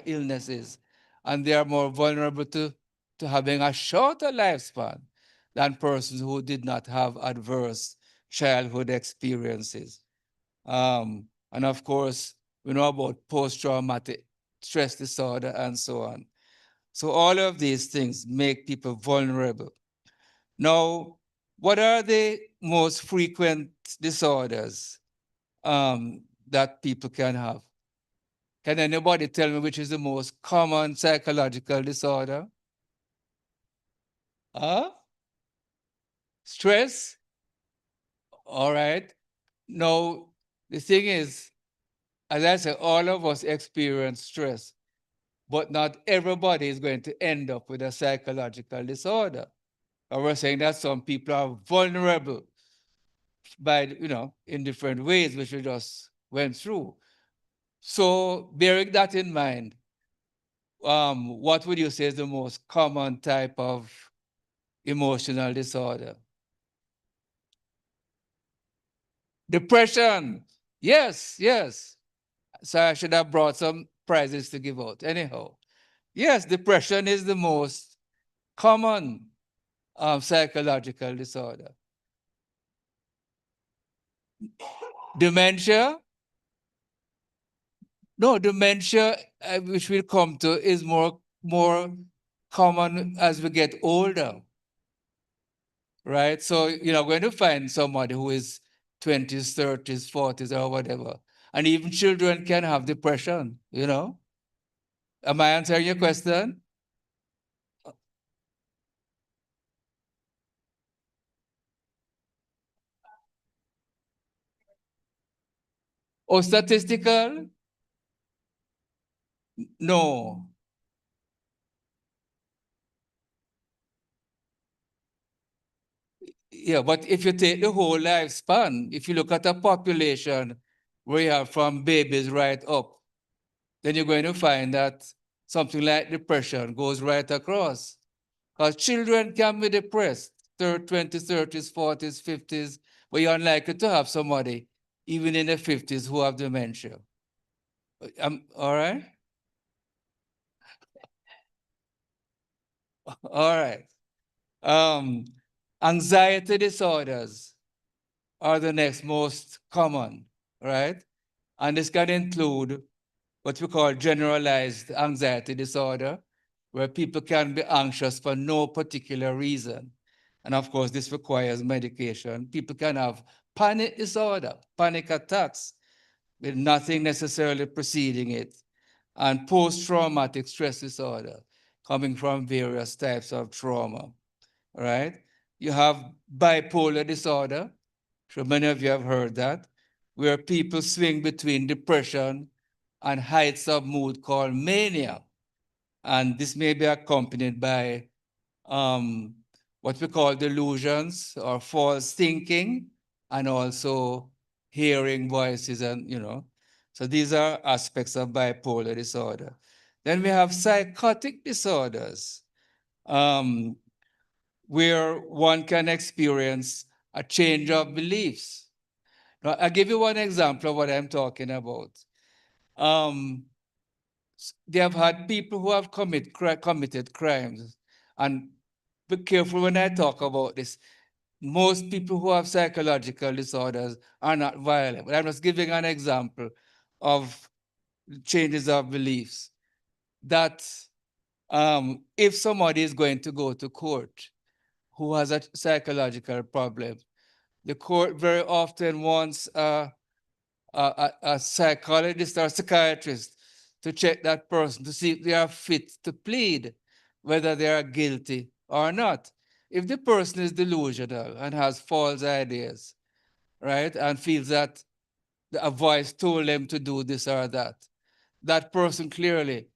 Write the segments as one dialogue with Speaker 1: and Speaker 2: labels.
Speaker 1: illnesses, and they are more vulnerable to having a shorter lifespan than persons who did not have adverse childhood experiences. And of course, we know about post-traumatic stress disorder and so on. So all of these things make people vulnerable. Now, what are the most frequent disorders that people can have? Can anybody tell me which is the most common psychological disorder? Huh? Stress? All right. Now, the thing is, as I said, all of us experience stress, but not everybody is going to end up with a psychological disorder. And we're saying that some people are vulnerable by, in different ways, which we just went through. So, bearing that in mind, what would you say is the most common type of emotional disorder? Depression. Yes, yes. So I should have brought some prizes to give out. Anyhow, yes, depression is the most common psychological disorder. Dementia? No, dementia, which we'll come to, is more common as we get older, right? So you're not going to find somebody who is 20s, 30s, 40s, or whatever. And even children. Can have depression. Am I answering your question? Or statistical? No. Yeah, but if you take the whole lifespan, if you look at a population where you have from babies right up, then you're going to find that something like depression goes right across. Because children can be depressed, 20s, 30s, 40s, 50s, but you're unlikely to have somebody, even in the 50s, who have dementia. All right? All right. Um, Anxiety disorders are the next most common, right? And this can include what we call generalized anxiety disorder, where people can be anxious for no particular reason. And of course, this requires medication. People can have panic disorder, panic attacks, with nothing necessarily preceding it, and post traumatic stress disorder, coming from various types of trauma, right? You have bipolar disorder. Sure, many of you have heard that, where people swing between depression and heights of mood called mania. And this may be accompanied by um, what we call delusions or false thinking, and also hearing voices and. So these are aspects of bipolar disorder. Then we have psychotic disorders, um, where one can experience a change of beliefs. Now, I'll give you one example of what I'm talking about. Um, they have had people who have committed crimes. And be careful when I talk about this. Most people who have psychological disorders are not violent. But I'm just giving an example of changes of beliefs. That if somebody is going to go to court who has a psychological problem, the court very often wants a psychologist or psychiatrist to check that person to see if they are fit to plead, whether they are guilty or not. If the person is delusional and has false ideas, right, and feels that a voice told them to do this or that, that person clearly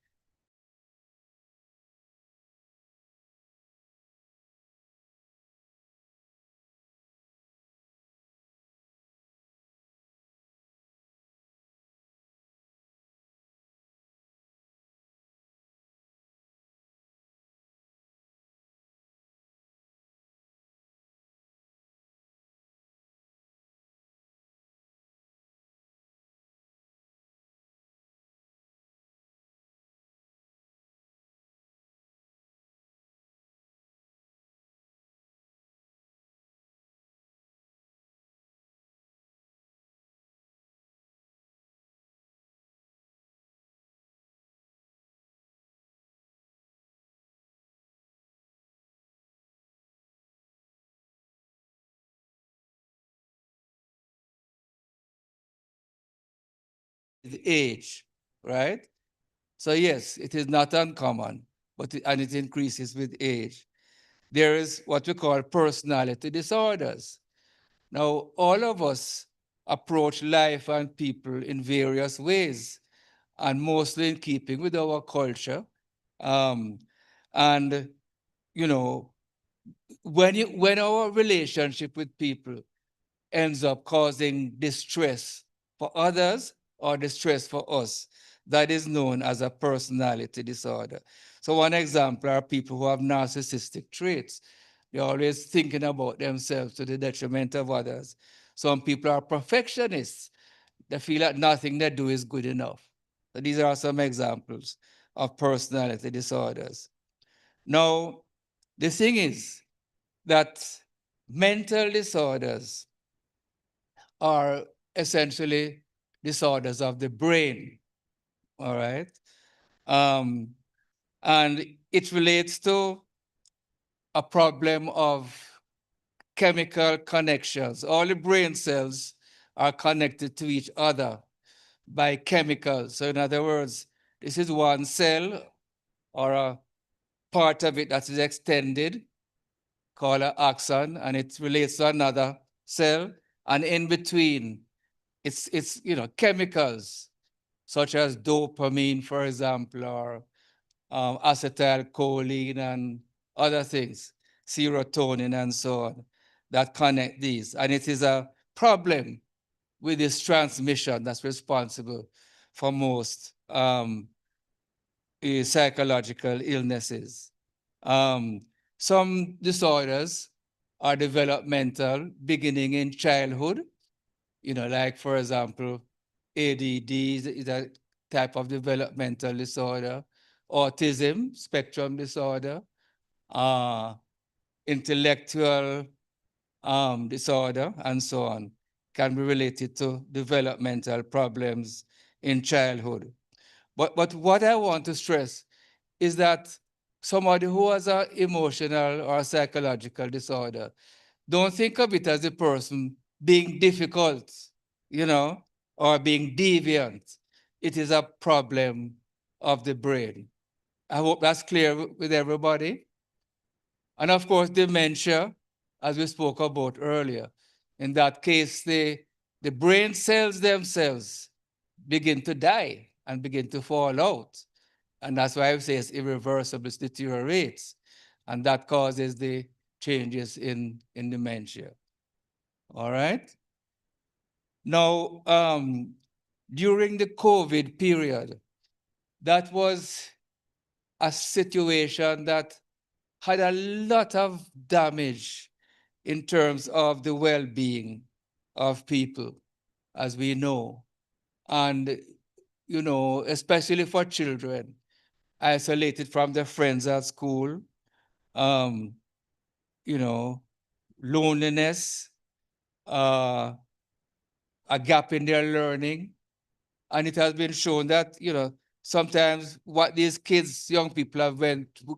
Speaker 1: with age, right? So yes, it is not uncommon, and it increases with age. There is what we call personality disorders. Now, all of us approach life and people in various ways, and mostly in keeping with our culture. Um, and you know, when our relationship with people ends up causing distress for others or distress for us, that is known as a personality disorder. So one example are people who have narcissistic traits. They're always thinking about themselves to the detriment of others. Some people are perfectionists. They feel that nothing they do is good enough. So these are some examples of personality disorders. Now, the thing is that mental disorders are essentially disorders of the brain, all right? Um, and it relates to a problem of chemical connections. All the brain cells are connected to each other by chemicals. So in other words, this is one cell or a part of it that is extended called an axon, and it relates to another cell. And in between, it's chemicals such as dopamine, for example, or acetylcholine and other things, serotonin and so on, that connect these. And it is a problem with this transmission that's responsible for most psychological illnesses. Um, some disorders are developmental, beginning in childhood, like for example, ADD is a type of developmental disorder, autism, spectrum disorder, uh, intellectual disorder, and so on, can be related to developmental problems in childhood. But what I want to stress is that somebody who has an emotional or psychological disorder, don't think of it as a person being difficult, you know, or being deviant. It is a problem of the brain. I hope that's clear with everybody. And of course, dementia, as we spoke about earlier. In that case, the brain cells themselves begin to die and begin to fall out. And that's why I say it's irreversible, it deteriorates. And that causes the changes in dementia. All right? Now, during the COVID period, that was a situation that had a lot of damage in terms of the well-being of people, as we know. And, especially for children, isolated from their friends at school, um, you know, loneliness, uh, a gap in their learning. And it has been shown that, sometimes what these kids, young people have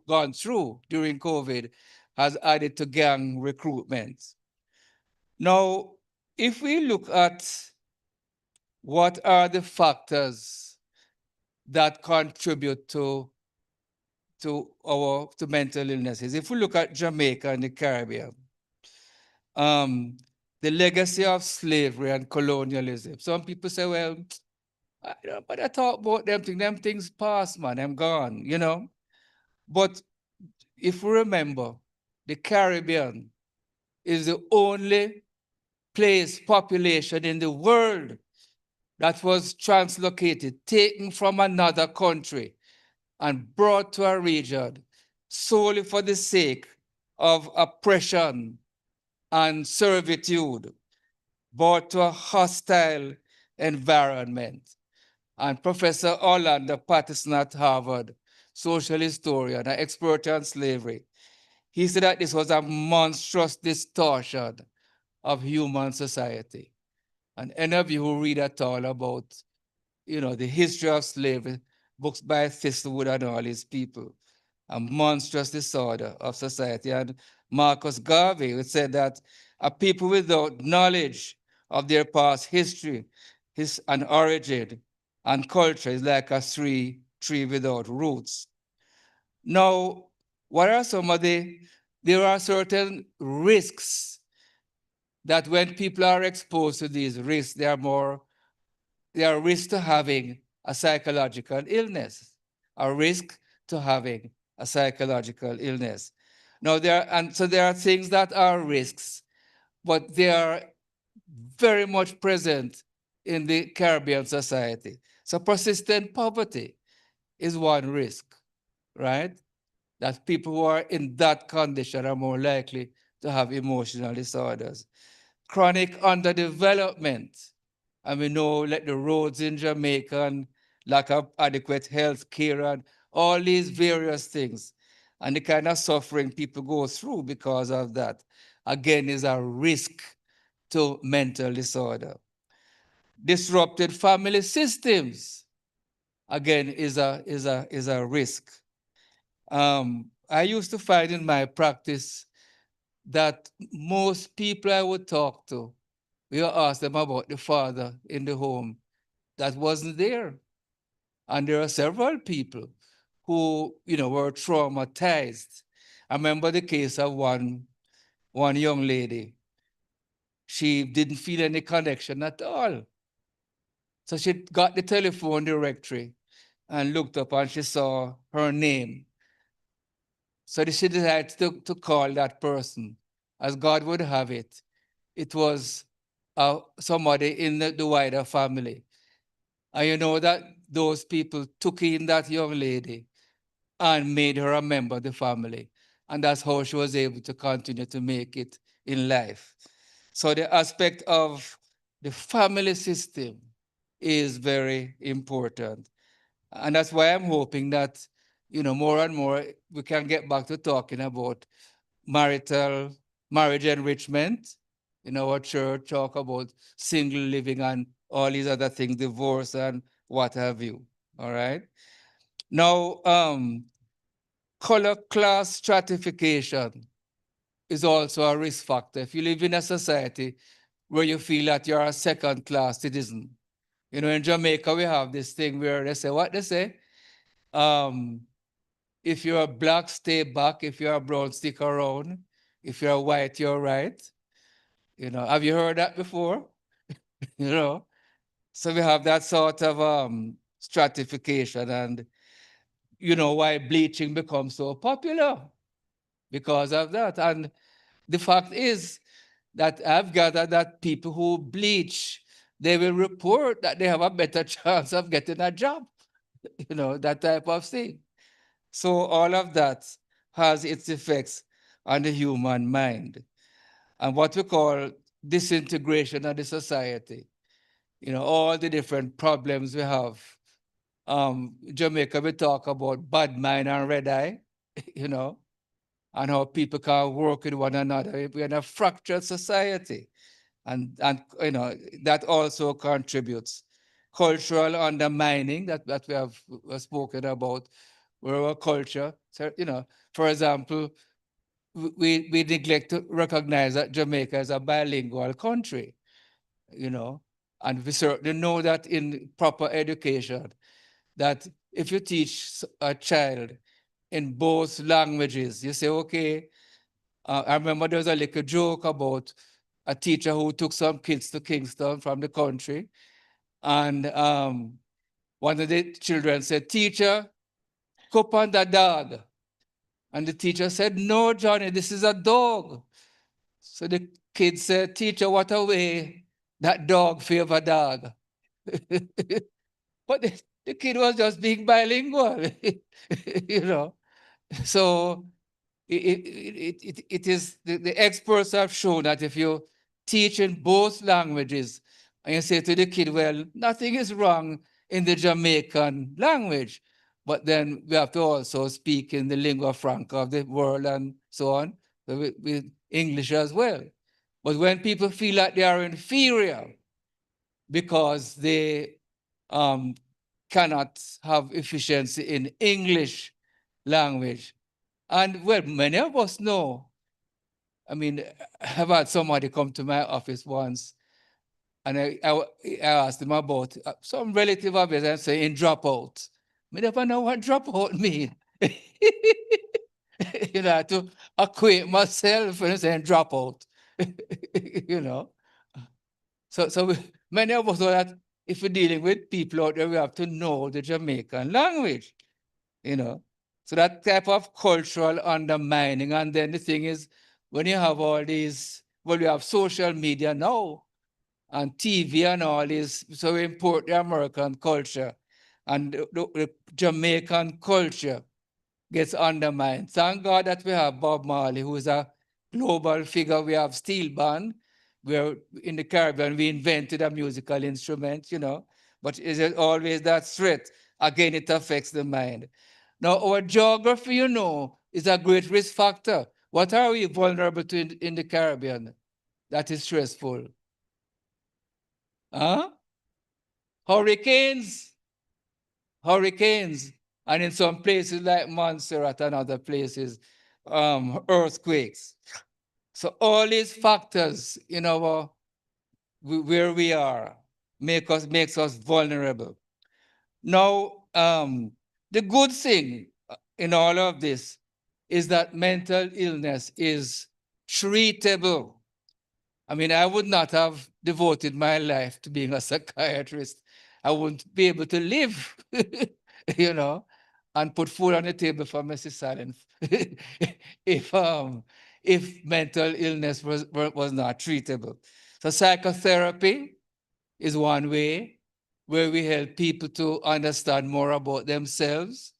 Speaker 1: gone through during COVID has added to gang recruitment. Now, if we look at what are the factors that contribute to mental illnesses, if we look at Jamaica and the Caribbean, the legacy of slavery and colonialism. Some people say, well, but I talk about them things past, man, I'm gone, But if we remember, the Caribbean is the only population in the world that was translocated, taken from another country and brought to a region solely for the sake of oppression and servitude, brought to a hostile environment. And Professor Orlando Patterson at Harvard, social historian, an expert on slavery, he said that this was a monstrous distortion of human society. And any of you who read at all about, the history of slavery, books by Thistlewood and all these people, a monstrous disorder of society. And Marcus Garvey said that a people without knowledge of their past history, and origin, and culture is like a tree without roots. Now, what are some of there are certain risks that when people are exposed to these risks, they are risks to having a psychological illness, a risk to having a psychological illness. Now, there are things that are risks, but they are very much present in the Caribbean society. So persistent poverty is one risk, right? That people who are in that condition are more likely to have emotional disorders. Chronic underdevelopment, and we know like the roads in Jamaica and lack of adequate health care and all these various things, and the kind of suffering people go through because of that, again, is a risk to mental disorder. Disrupted family systems, again, is a risk. I used to find in my practice that most people I would talk to, we would ask them about the father in the home that wasn't there. And there are several people who, were traumatized. I remember the case of one young lady. She didn't feel any connection at all. So she got the telephone directory and looked up and she saw her name. So she decided to call that person. As God would have it, it was somebody in the wider family. And you know that those people took in that young lady and made her a member of the family. And that's how she was able to continue to make it in life. So the aspect of the family system is very important. And that's why I'm hoping that, more and more we can get back to talking about marriage enrichment in our church, talk about single living and all these other things, divorce and what have you. All right. Now, color class stratification is also a risk factor. If you live in a society where you feel that you're a second class citizen, in Jamaica, we have this thing where they say, what they say? Um, if you're black, stay back. If you're brown, stick around. If you're white, you're right. Have you heard that before? you know, so we have that sort of stratification, and why bleaching becomes so popular because of that. And the fact is that I've gathered that people who bleach, they will report that they have a better chance of getting a job, that type of thing. So all of that has its effects on the human mind. And what we call disintegration of the society, all the different problems we have. Jamaica, we talk about bad mind and red eye, you know, and how people can work with one another. We're in a fractured society. And that also contributes. Cultural undermining that we have spoken about, where our culture, so, for example, we neglect to recognize that Jamaica is a bilingual country, you know, and we certainly know that in proper education, that if you teach a child in both languages, you say, okay, I remember there was a little joke about a teacher who took some kids to Kingston from the country. And one of the children said, teacher, cup on the dog. And the teacher said, no, Johnny, this is a dog. So the kid said, teacher, what a way that dog favor dog. But the kid was just being bilingual, you know. So it is, the experts have shown that if you teach in both languages and you say to the kid, well, nothing is wrong in the Jamaican language, but then we have to also speak in the lingua franca of the world and so on, so with English as well. But when people feel like they are inferior because they um, cannot have efficiency in English language, and well, many of us know. I mean, I've had somebody come to my office once And I asked him about some relative of his and saying dropout. I never know what dropout mean. You know, to acquaint myself and saying dropout. You know. Many of us know that if we're dealing with people out there, we have to know the Jamaican language, you know. So that type of cultural undermining. And then the thing is, when you have all these, well, you have social media now and TV and all this, so we import the American culture and the Jamaican culture gets undermined. Thank God that we have Bob Marley, who is a global figure. We have steel band. We're in the Caribbean, we invented a musical instrument, you know, but is it always that threat? Again, it affects the mind. Now, our geography, you know, is a great risk factor. What are we vulnerable to in the Caribbean that is stressful? Huh? Hurricanes. Hurricanes. And in some places like Montserrat and other places, earthquakes. So all these factors in our where we are makes us vulnerable. Now, the good thing in all of this is that mental illness is treatable. I mean, I would not have devoted my life to being a psychiatrist. I wouldn't be able to live, you know, and put food on the table for Mrs. Silent if mental illness was not treatable. So psychotherapy is one way where we help people to understand more about themselves,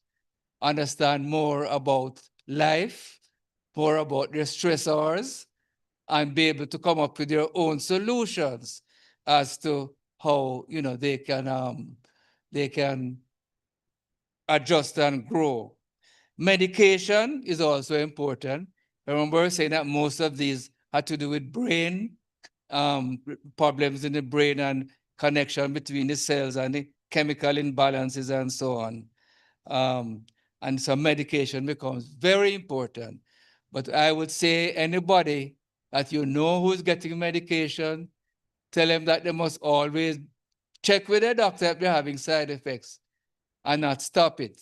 Speaker 1: understand more about life, more about their stressors, and be able to come up with their own solutions as to how they can adjust and grow. Medication is also important. I remember saying that most of these had to do with brain problems in the brain and connection between the cells and the chemical imbalances and so on. And so medication becomes very important. But I would say anybody that you know who's getting medication, tell them that they must always check with their doctor if they're having side effects and not stop it.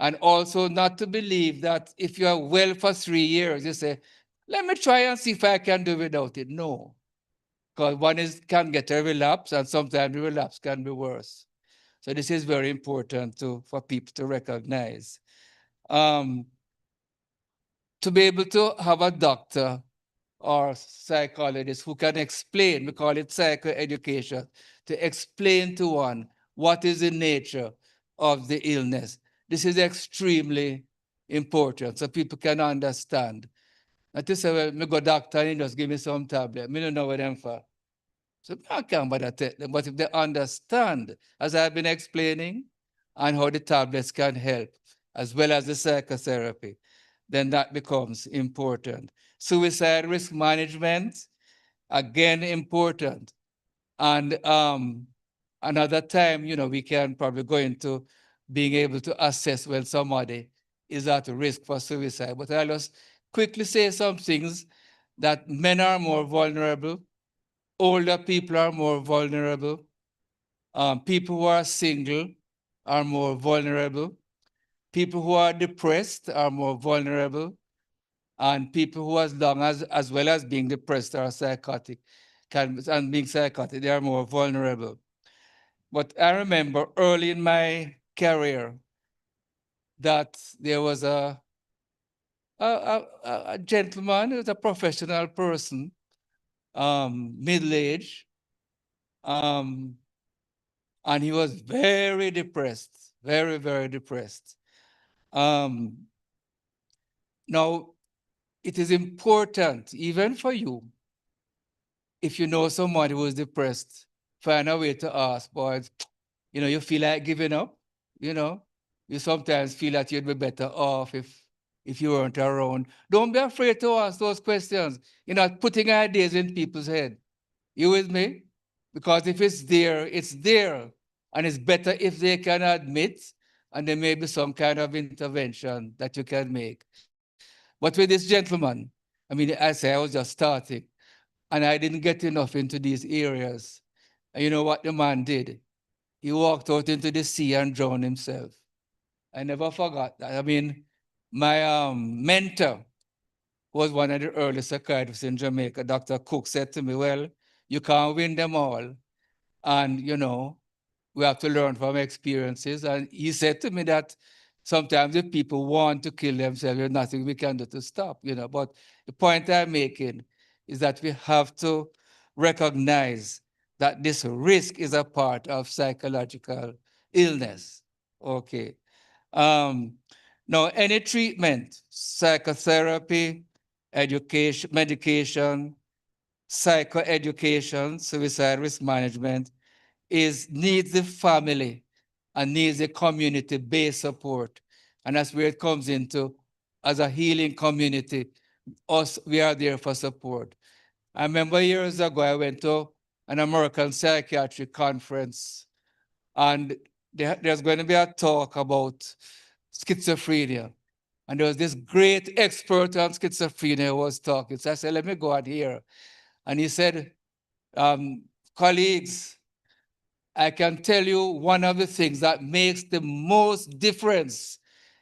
Speaker 1: And also not to believe that if you are well for 3 years, you say, let me try and see if I can do without it. No, because can get a relapse and sometimes the relapse can be worse. So this is very important for people to recognize. To be able to have a doctor or psychologist who can explain, we call it psychoeducation, to explain to one what is the nature of the illness. This is extremely important so people can understand. Not to say, well, me go doctor and he just give me some tablet. Me don't know what them for. So I can't bother tell them, but if they understand, as I've been explaining, and how the tablets can help, as well as the psychotherapy, then that becomes important. Suicide risk management, again, important. And another time, we can probably go into being able to assess when somebody is at risk for suicide. But I'll just quickly say some things that men are more vulnerable, older people are more vulnerable, people who are single are more vulnerable, people who are depressed are more vulnerable, and people who, as well as being depressed or psychotic, and being psychotic, they are more vulnerable. But I remember early in my career that there was a gentleman, he was a professional person, middle-aged, and he was very depressed, very, very depressed. Now, it is important, even for you, if you know somebody who is depressed, find a way to ask, boys, you feel like giving up, you know, you sometimes feel that you'd be better off if you weren't around. Don't be afraid to ask those questions. You're not putting ideas in people's head. You with me? Because if it's there, it's there. And it's better if they can admit, and there may be some kind of intervention that you can make. But with this gentleman, I mean, I say I was just starting, and I didn't get enough into these areas. And you know what the man did? He walked out into the sea and drowned himself. I never forgot that. I mean, my mentor was one of the early psychiatrists in Jamaica. Dr. Cook said to me, well, you can't win them all. And, we have to learn from experiences. And he said to me that sometimes if people want to kill themselves, there's nothing we can do to stop, But the point I'm making is that we have to recognize that this risk is a part of psychological illness. Okay. Um, Now, any treatment, psychotherapy, education, medication, psychoeducation, suicide risk management, needs the family and needs the community-based support. And that's where it comes into, as a healing community, we are there for support. I remember years ago, I went to an American psychiatric conference, and there's going to be a talk about schizophrenia. And there was this great expert on schizophrenia who was talking. So I said, let me go out here. And he said, colleagues, I can tell you one of the things that makes the most difference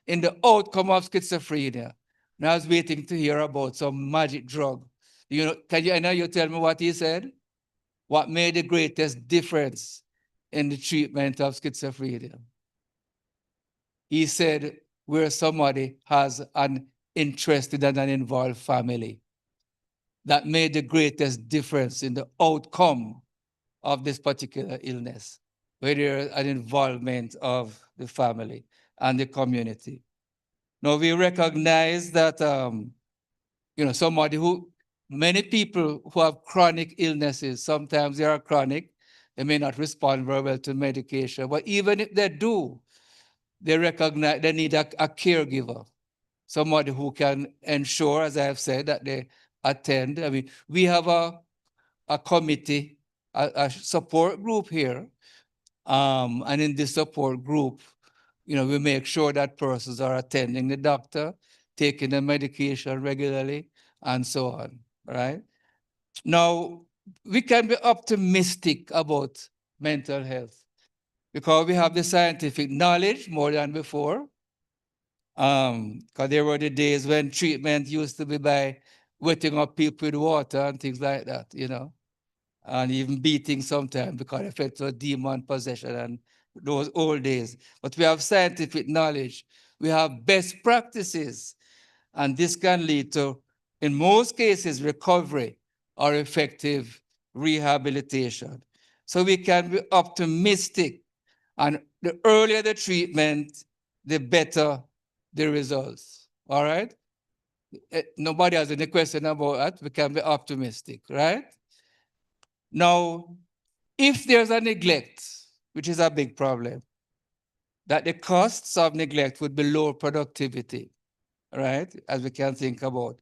Speaker 1: in the outcome of schizophrenia. And I was waiting to hear about some magic drug. I know you tell me what he said? What made the greatest difference in the treatment of schizophrenia? He said, where somebody has an interested and an involved family. That made the greatest difference in the outcome of this particular illness, where there's an involvement of the family and the community. Now, we recognize that, many people who have chronic illnesses, sometimes they are chronic, they may not respond very well to medication, but even if they do, they recognize they need a caregiver, somebody who can ensure, as I have said, that they attend. I mean, we have a committee, a support group here. And in this support group, we make sure that persons are attending the doctor, taking the medication regularly, and so on, right? Now, we can be optimistic about mental health because we have the scientific knowledge more than before. Because there were the days when treatment used to be by wetting up people with water and things like that, and even beating sometimes because it felt to a demon possession and those old days. But we have scientific knowledge, we have best practices, and this can lead to, in most cases, recovery or effective rehabilitation. So we can be optimistic, and the earlier the treatment, the better the results. All right? Nobody has any question about that. We can be optimistic, right? Now, if there's a neglect, which is a big problem, that the costs of neglect would be low productivity, right? As we can think about.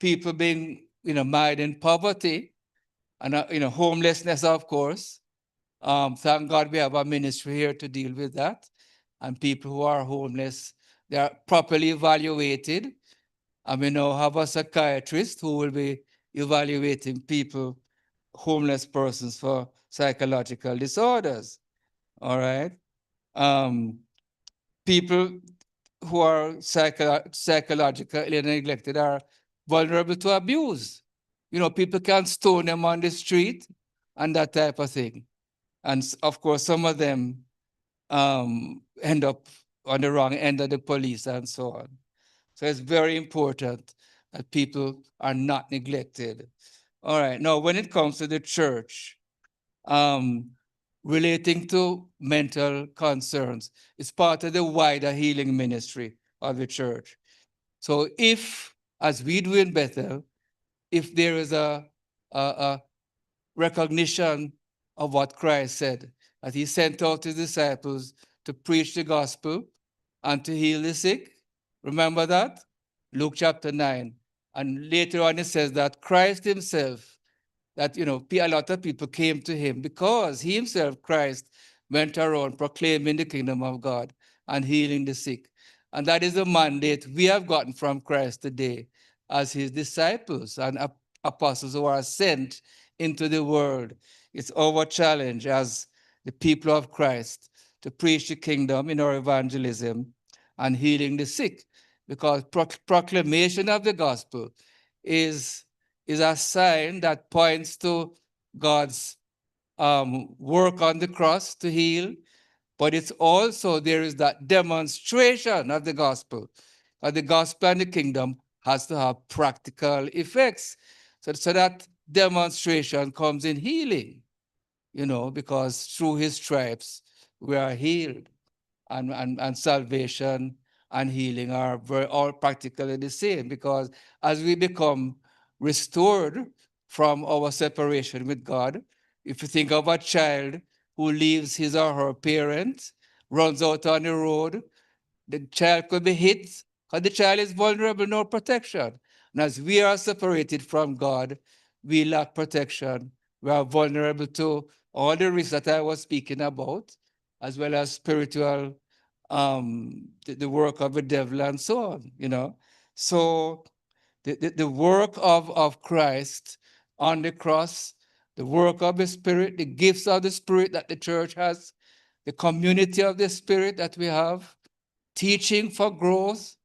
Speaker 1: People being, mired in poverty and, homelessness, of course. Thank God we have a ministry here to deal with that. And people who are homeless, they are properly evaluated. And we now have a psychiatrist who will be evaluating people, homeless persons, for psychological disorders. All right. People who are psychologically neglected are vulnerable to abuse. People can stone them on the street and that type of thing. And of course, some of them end up on the wrong end of the police and so on. So it's very important that people are not neglected. All right. Now, when it comes to the church, relating to mental concerns, it's part of the wider healing ministry of the church. So if, as we do in Bethel, if there is a recognition of what Christ said, that he sent out his disciples to preach the gospel and to heal the sick. Remember that? Luke chapter 9. And later on it says that Christ himself, that, a lot of people came to him because he himself, Christ, went around proclaiming the kingdom of God and healing the sick. And that is the mandate we have gotten from Christ today as his disciples and apostles who are sent into the world. It's our challenge as the people of Christ to preach the kingdom in our evangelism and healing the sick, because proclamation of the gospel is, is a sign that points to God's work on the cross to heal, but it's also there is that demonstration of the gospel. The gospel and the kingdom has to have practical effects. So that demonstration comes in healing, because through his stripes we are healed, and salvation and healing are all practically the same, because as we become restored from our separation with God, if you think of a child who leaves his or her parent, runs out on the road, the child could be hit because the child is vulnerable, no protection. And as we are separated from God, we lack protection. We are vulnerable to all the risks that I was speaking about, as well as spiritual, the work of the devil and so on. So the work of Christ on the cross, the work of the Spirit, the gifts of the Spirit that the church has, the community of the Spirit that we have, teaching for growth,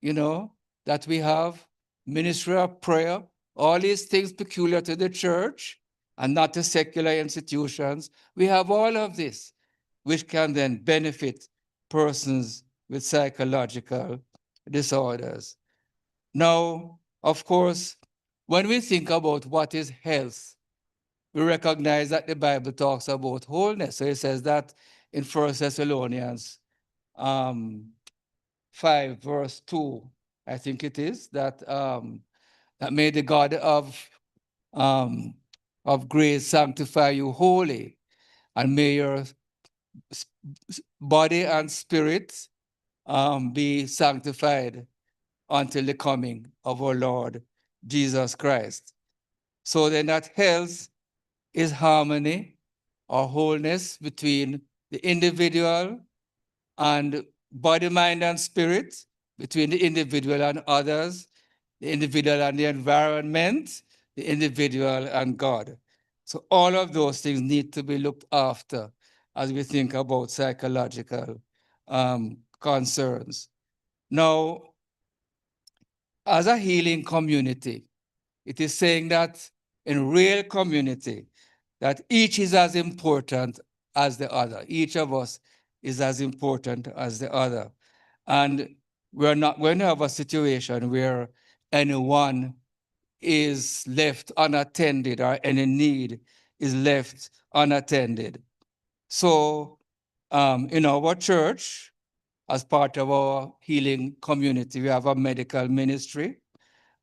Speaker 1: that we have, ministry of prayer, all these things peculiar to the church and not to secular institutions. We have all of this, which can then benefit persons with psychological disorders. Now, of course, when we think about what is health, we recognize that the Bible talks about wholeness. So it says that in 1 Thessalonians um, 5, verse 2, I think it is, that may the God um, of grace sanctify you wholly, and may your body and spirit be sanctified until the coming of our Lord Jesus Christ. So then that health is harmony or wholeness between the individual and body, mind, and spirit, between the individual and others, the individual and the environment, the individual and God. So all of those things need to be looked after as we think about psychological concerns. Now, as a healing community, it is saying that in real community, that each is as important as the other. Each of us is as important as the other. And we're not going to have a situation where anyone is left unattended or any need is left unattended. So in our church, as part of our healing community, we have a medical ministry.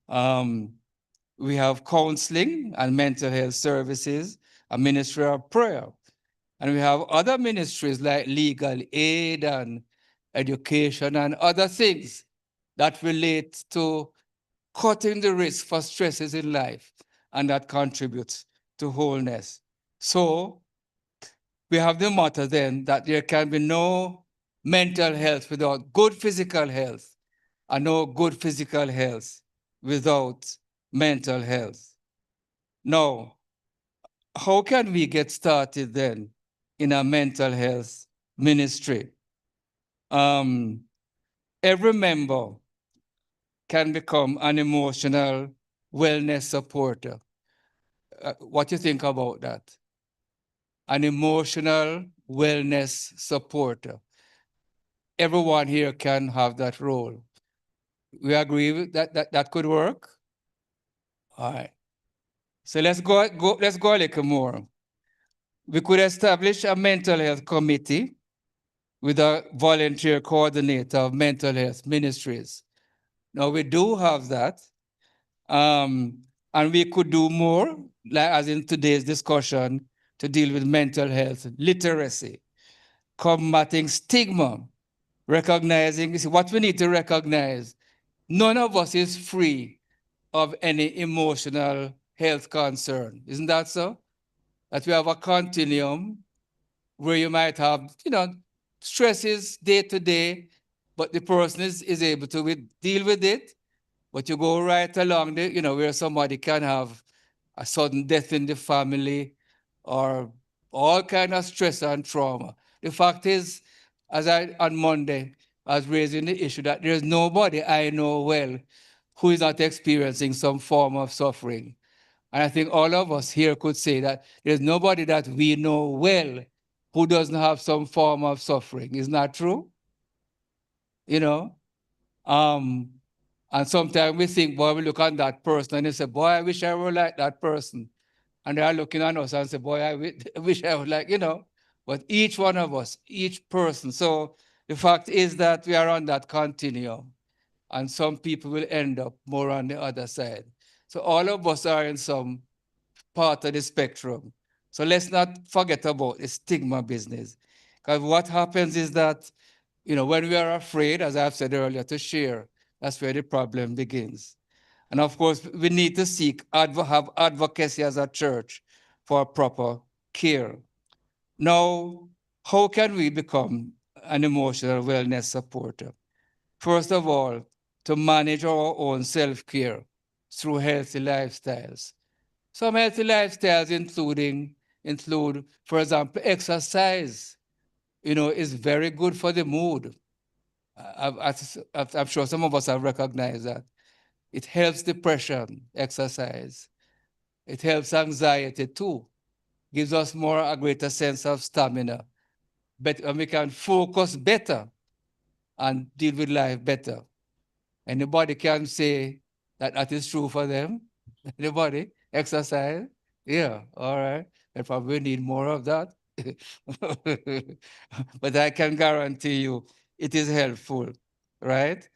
Speaker 1: We have counseling and mental health services, a ministry of prayer. And we have other ministries like legal aid and education and other things that relate to cutting the risk for stresses in life, and that contributes to wholeness. So we have the motto then that there can be no mental health without good physical health, and no good physical health without mental health. Now, how can we get started then in a mental health ministry? Every member can become an emotional wellness supporter. What do you think about that? An emotional wellness supporter. Everyone here can have that role. We agree with that could work? All right. So let's go a little more. We could establish a mental health committee with a volunteer coordinator of mental health ministries. Now we do have that. And we could do more, like as in today's discussion, to deal with mental health literacy, combating stigma, recognizing, see, what we need to recognize, none of us is free of any emotional health concern. Isn't that so? That we have a continuum where you might have, stresses day to day, but the person is able to deal with it. But you go right along the, where somebody can have a sudden death in the family, or all kind of stress and trauma. The fact is, as I on Monday, I was raising the issue that there's nobody I know well who is not experiencing some form of suffering. And I think all of us here could say that there's nobody that we know well who doesn't have some form of suffering. Isn't that true? You know? Um, and sometimes we think, boy, we look at that person and they say, boy, I wish I were like that person. And they are looking at us and say, boy, I wish I was like, but each one of us, each person. So the fact is that we are on that continuum, and some people will end up more on the other side. So all of us are in some part of the spectrum. So let's not forget about the stigma business. Because what happens is that, when we are afraid, as I've said earlier, to share, that's where the problem begins. And of course, we need to have advocacy as a church for proper care. Now, how can we become an emotional wellness supporter? First of all, to manage our own self-care through healthy lifestyles. Some healthy lifestyles include, for example, exercise. Is very good for the mood. I'm sure some of us have recognized that. It helps depression, exercise. It helps anxiety too. Gives us a greater sense of stamina. And we can focus better and deal with life better. Anybody can say that that is true for them? Anybody? Exercise? Yeah, all right. They probably need more of that. But I can guarantee you it is helpful, right?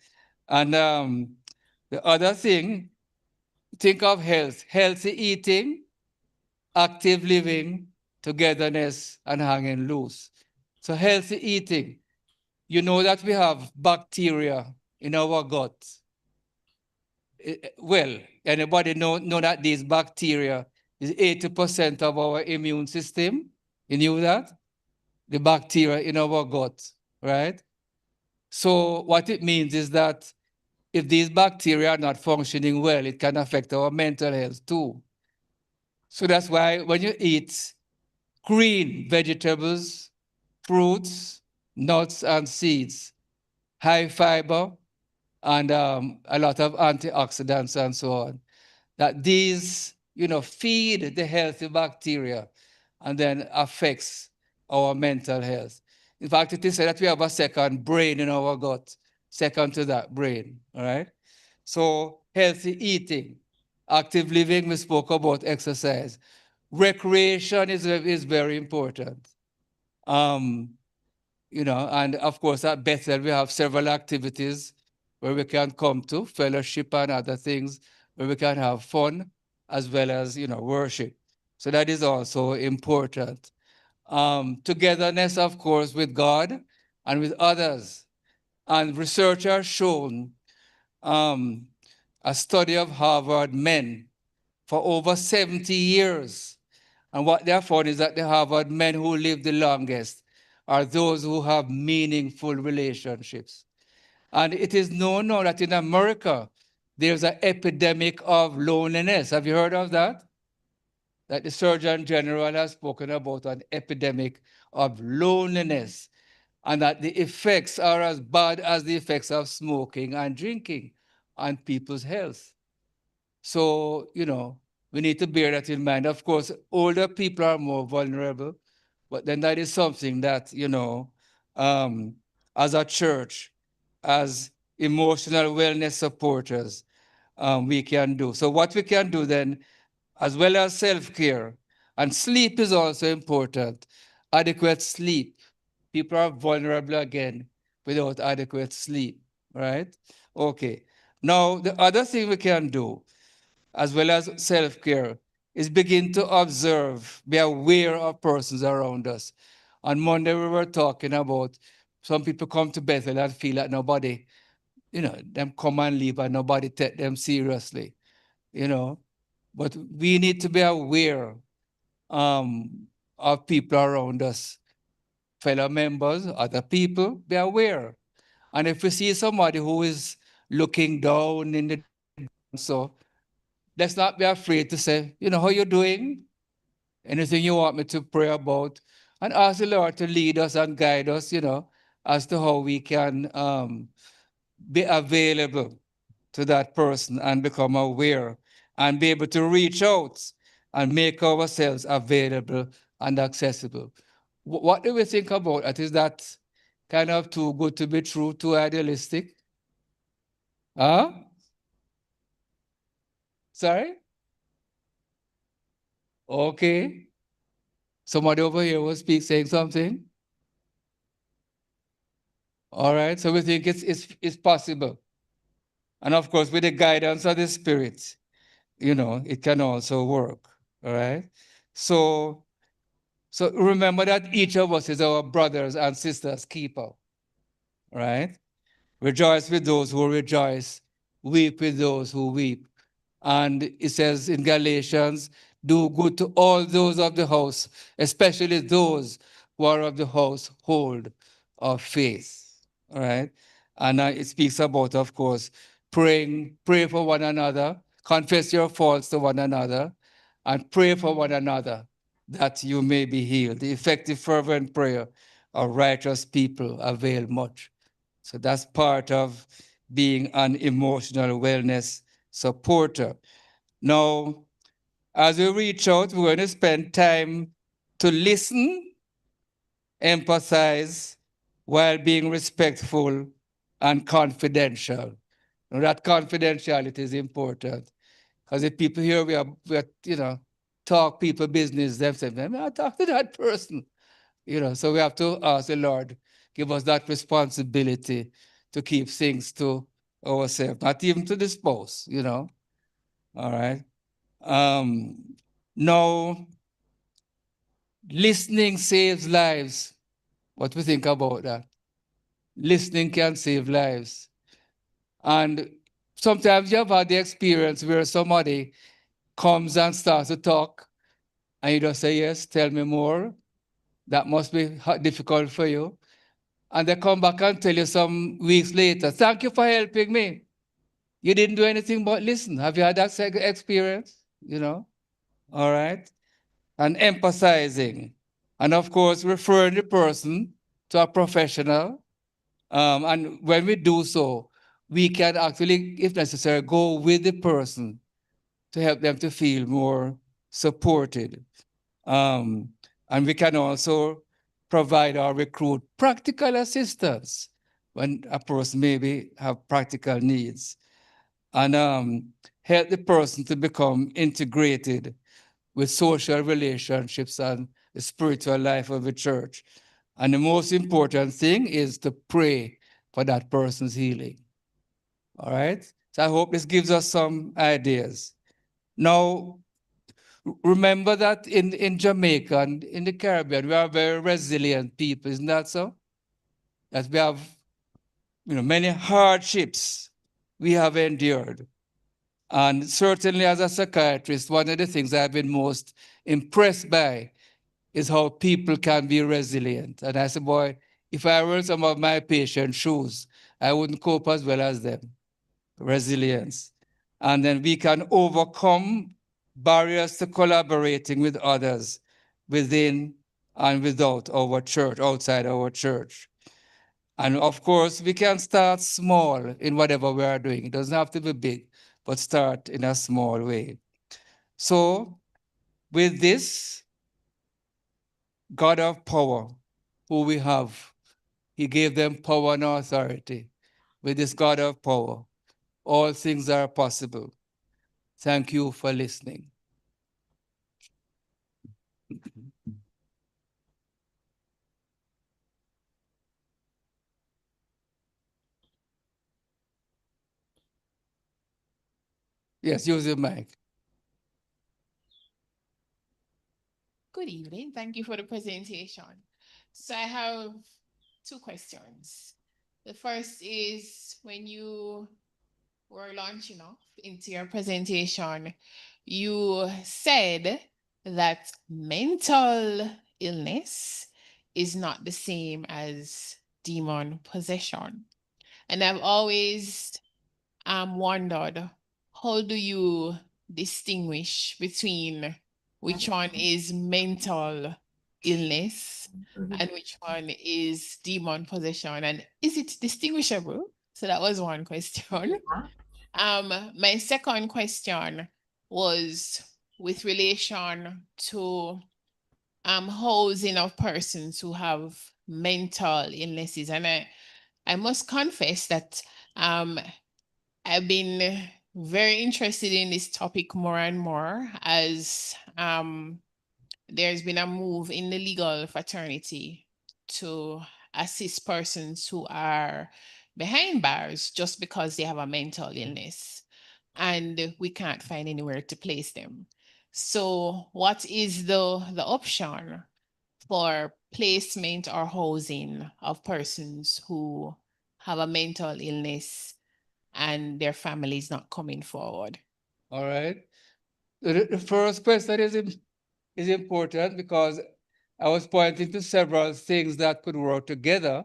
Speaker 1: And the other thing, think of health, healthy eating, active living, togetherness, and hanging loose. So healthy eating, you know that we have bacteria in our gut. Well, anybody know that these bacteria is 80% of our immune system? You knew that? The bacteria in our gut, right? So what it means is that if these bacteria are not functioning well, it can affect our mental health too. So that's why when you eat green vegetables, fruits, nuts, and seeds, high fiber, and a lot of antioxidants and so on, that these, feed the healthy bacteria and then affects our mental health. In fact, it is said that we have a second brain in our gut, second to that brain, all right? So healthy eating, active living, we spoke about exercise. Recreation is very important. Um, and of course at Bethel we have several activities where we can come to, fellowship and other things, where we can have fun as well as, worship. So that is also important. Togetherness, of course, with God and with others. And research has shown um, a study of Harvard men for over 70 years. And what they have found is that the Harvard men who live the longest are those who have meaningful relationships. And it is known now that in America, there's an epidemic of loneliness. Have you heard of that? That the Surgeon General has spoken about an epidemic of loneliness, and that the effects are as bad as the effects of smoking and drinking on people's health. So, we need to bear that in mind. Of course, older people are more vulnerable, but then that is something that, um, as a church, as emotional wellness supporters, we can do. So what we can do then, as well as self-care, and sleep is also important. Adequate sleep. People are vulnerable again without adequate sleep, right? Okay. Now, the other thing we can do, as well as self-care, is begin to observe, be aware of persons around us. On Monday, we were talking about some people come to Bethel and feel like nobody, them come and leave and nobody take them seriously, you know. But we need to be aware of people around us, fellow members, other people, be aware. And if we see somebody who is looking down in the so let's not be afraid to say, how you doing? Anything you want me to pray about? And ask the Lord to lead us and guide us, as to how we can be available to that person and become aware and be able to reach out and make ourselves available and accessible. What do we think about it? Is that kind of too good to be true, too idealistic? Huh? Sorry? Okay. Somebody over here will speak saying something. All right. So we think it's possible. And of course, with the guidance of the Spirit, it can also work. All right. So remember that each of us is our brothers and sisters keeper. Right? Rejoice with those who rejoice, weep with those who weep. And it says in Galatians, do good to all those of the house, especially those who are of the household of faith. All right. And it speaks about, of course, pray for one another, confess your faults to one another, and pray for one another that you may be healed. The effective, fervent prayer of righteous people avail much. So that's part of being an emotional wellness supporter. Now, as we reach out, we're going to spend time to listen, empathize, while being respectful and confidential. Now, that confidentiality is important because if people here we are talk people business, they say, I talk to that person. So we have to ask the Lord, give us that responsibility to keep things to ourselves, not even to the spouse, All right. Um, Now, listening saves lives. What we think about that? Listening can save lives. And sometimes you have had the experience where somebody comes and starts to talk, and you just say, yes, tell me more. That must be difficult for you. And they come back and tell you some weeks later, thank you for helping me. You didn't do anything but listen. Have you had that experience? All right. And emphasizing. And of course, referring the person to a professional. And when we do so, we can actually, if necessary, go with the person to help them to feel more supported. Um, and we can also provide or recruit practical assistance when a person maybe have practical needs, and help the person to become integrated with social relationships and the spiritual life of the church. And the most important thing is to pray for that person's healing. All right? So I hope this gives us some ideas. Now, remember that in Jamaica and in the Caribbean, we are very resilient people, isn't that so? That we have many hardships we have endured. And certainly as a psychiatrist, one of the things I've been most impressed by is how people can be resilient. And I said, boy, if I were in some of my patients' shoes, I wouldn't cope as well as them. Resilience. And then we can overcome barriers to collaborating with others within and without our church, outside our church. And of course, we can start small in whatever we are doing. It doesn't have to be big, but start in a small way. So, with this God of power, who we have, He gave them power and authority. With this God of power, all things are possible. Thank you for listening. Yes, use your mic.
Speaker 2: Good evening. Thank you for the presentation. So I have two questions. The first is when you were launching off into your presentation, you said that mental illness is not the same as demon possession. And I've always wondered, how do you distinguish between which one is mental illness and which one is demon possession, and is it distinguishable? So that was one question. My second question was with relation to housing of persons who have mental illnesses. And I must confess that um, I've been very interested in this topic more and more as there's been a move in the legal fraternity to assist persons who are behind bars just because they have a mental illness and we can't find anywhere to place them. So, what is the option for placement or housing of persons who have a mental illness and their family is not coming forward?
Speaker 1: All right. The first question is important because I was pointing to several things that could work together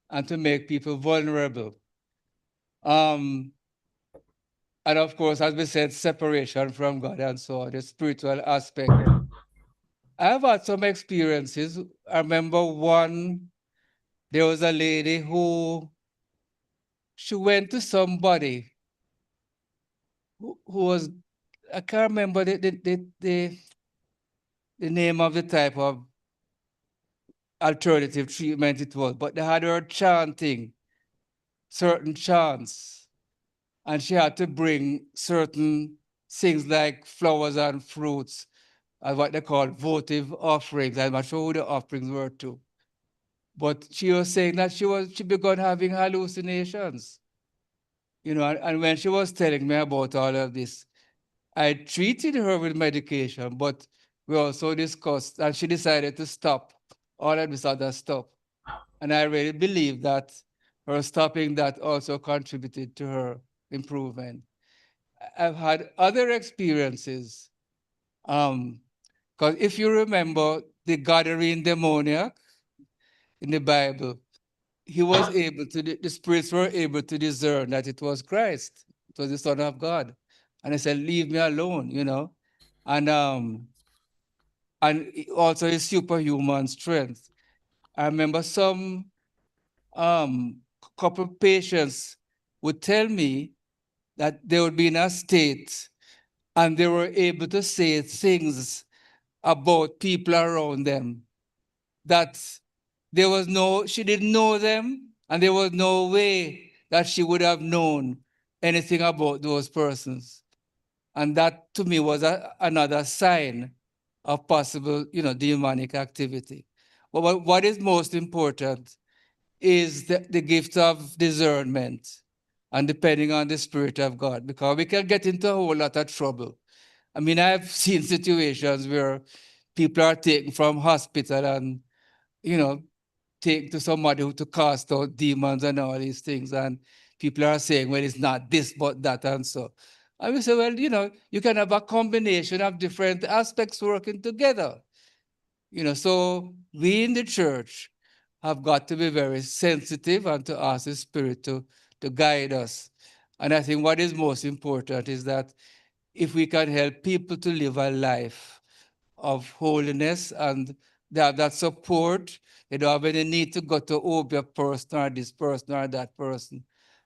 Speaker 1: and to make people vulnerable. Um, and of course, as we said, separation from God and so on, the spiritual aspect. I've had some experiences. I remember one, there was a lady who she went to somebody who was, I can't remember the name of the type of alternative treatment it was, but they had her chanting certain chants, and she had to bring certain things like flowers and fruits, and what they call votive offerings. I'm not sure who the offerings were to. But she was saying that she began having hallucinations, and when she was telling me about all of this, I treated her with medication, but we also discussed, and she decided to stop all of this other stuff. And I really believe that her stopping that also contributed to her improvement. I've had other experiences. Because if you remember the Gadarene demoniac in the Bible, he was able to, the spirits were able to discern that it was Christ, it was the Son of God. And they said, leave me alone. And also his superhuman strength. I remember some couple patients would tell me that they would be in a state and they were able to say things about people around them that she didn't know them, and there was no way that she would have known anything about those persons. And that to me was another sign of possible, demonic activity. But what is most important is the gift of discernment and depending on the Spirit of God, because we can get into a whole lot of trouble. I mean, I've seen situations where people are taken from hospital and, you know, taken to somebody to cast out demons and all these things. And people are saying, well, it's not this, but that, and so. And we say, well, you can have a combination of different aspects working together. So we in the church have got to be very sensitive and to ask the Spirit to guide us. And I think what is most important is that if we can help people to live a life of holiness and they have that support, they don't have any need to go to Obia person or this person or that person.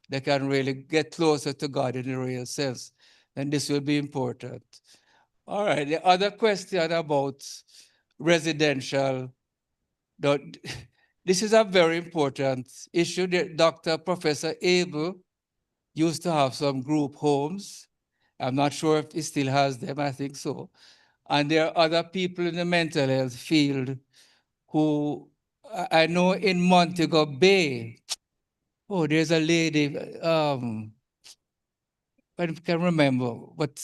Speaker 1: They can really get closer to God in a real sense. And this will be important. All right, the other question about residential, the- this is a very important issue. Dr. Professor Abel used to have some group homes. I'm not sure if he still has them, I think so. And there are other people in the mental health field who I know in Montego Bay. Oh, there's a lady, I can remember, but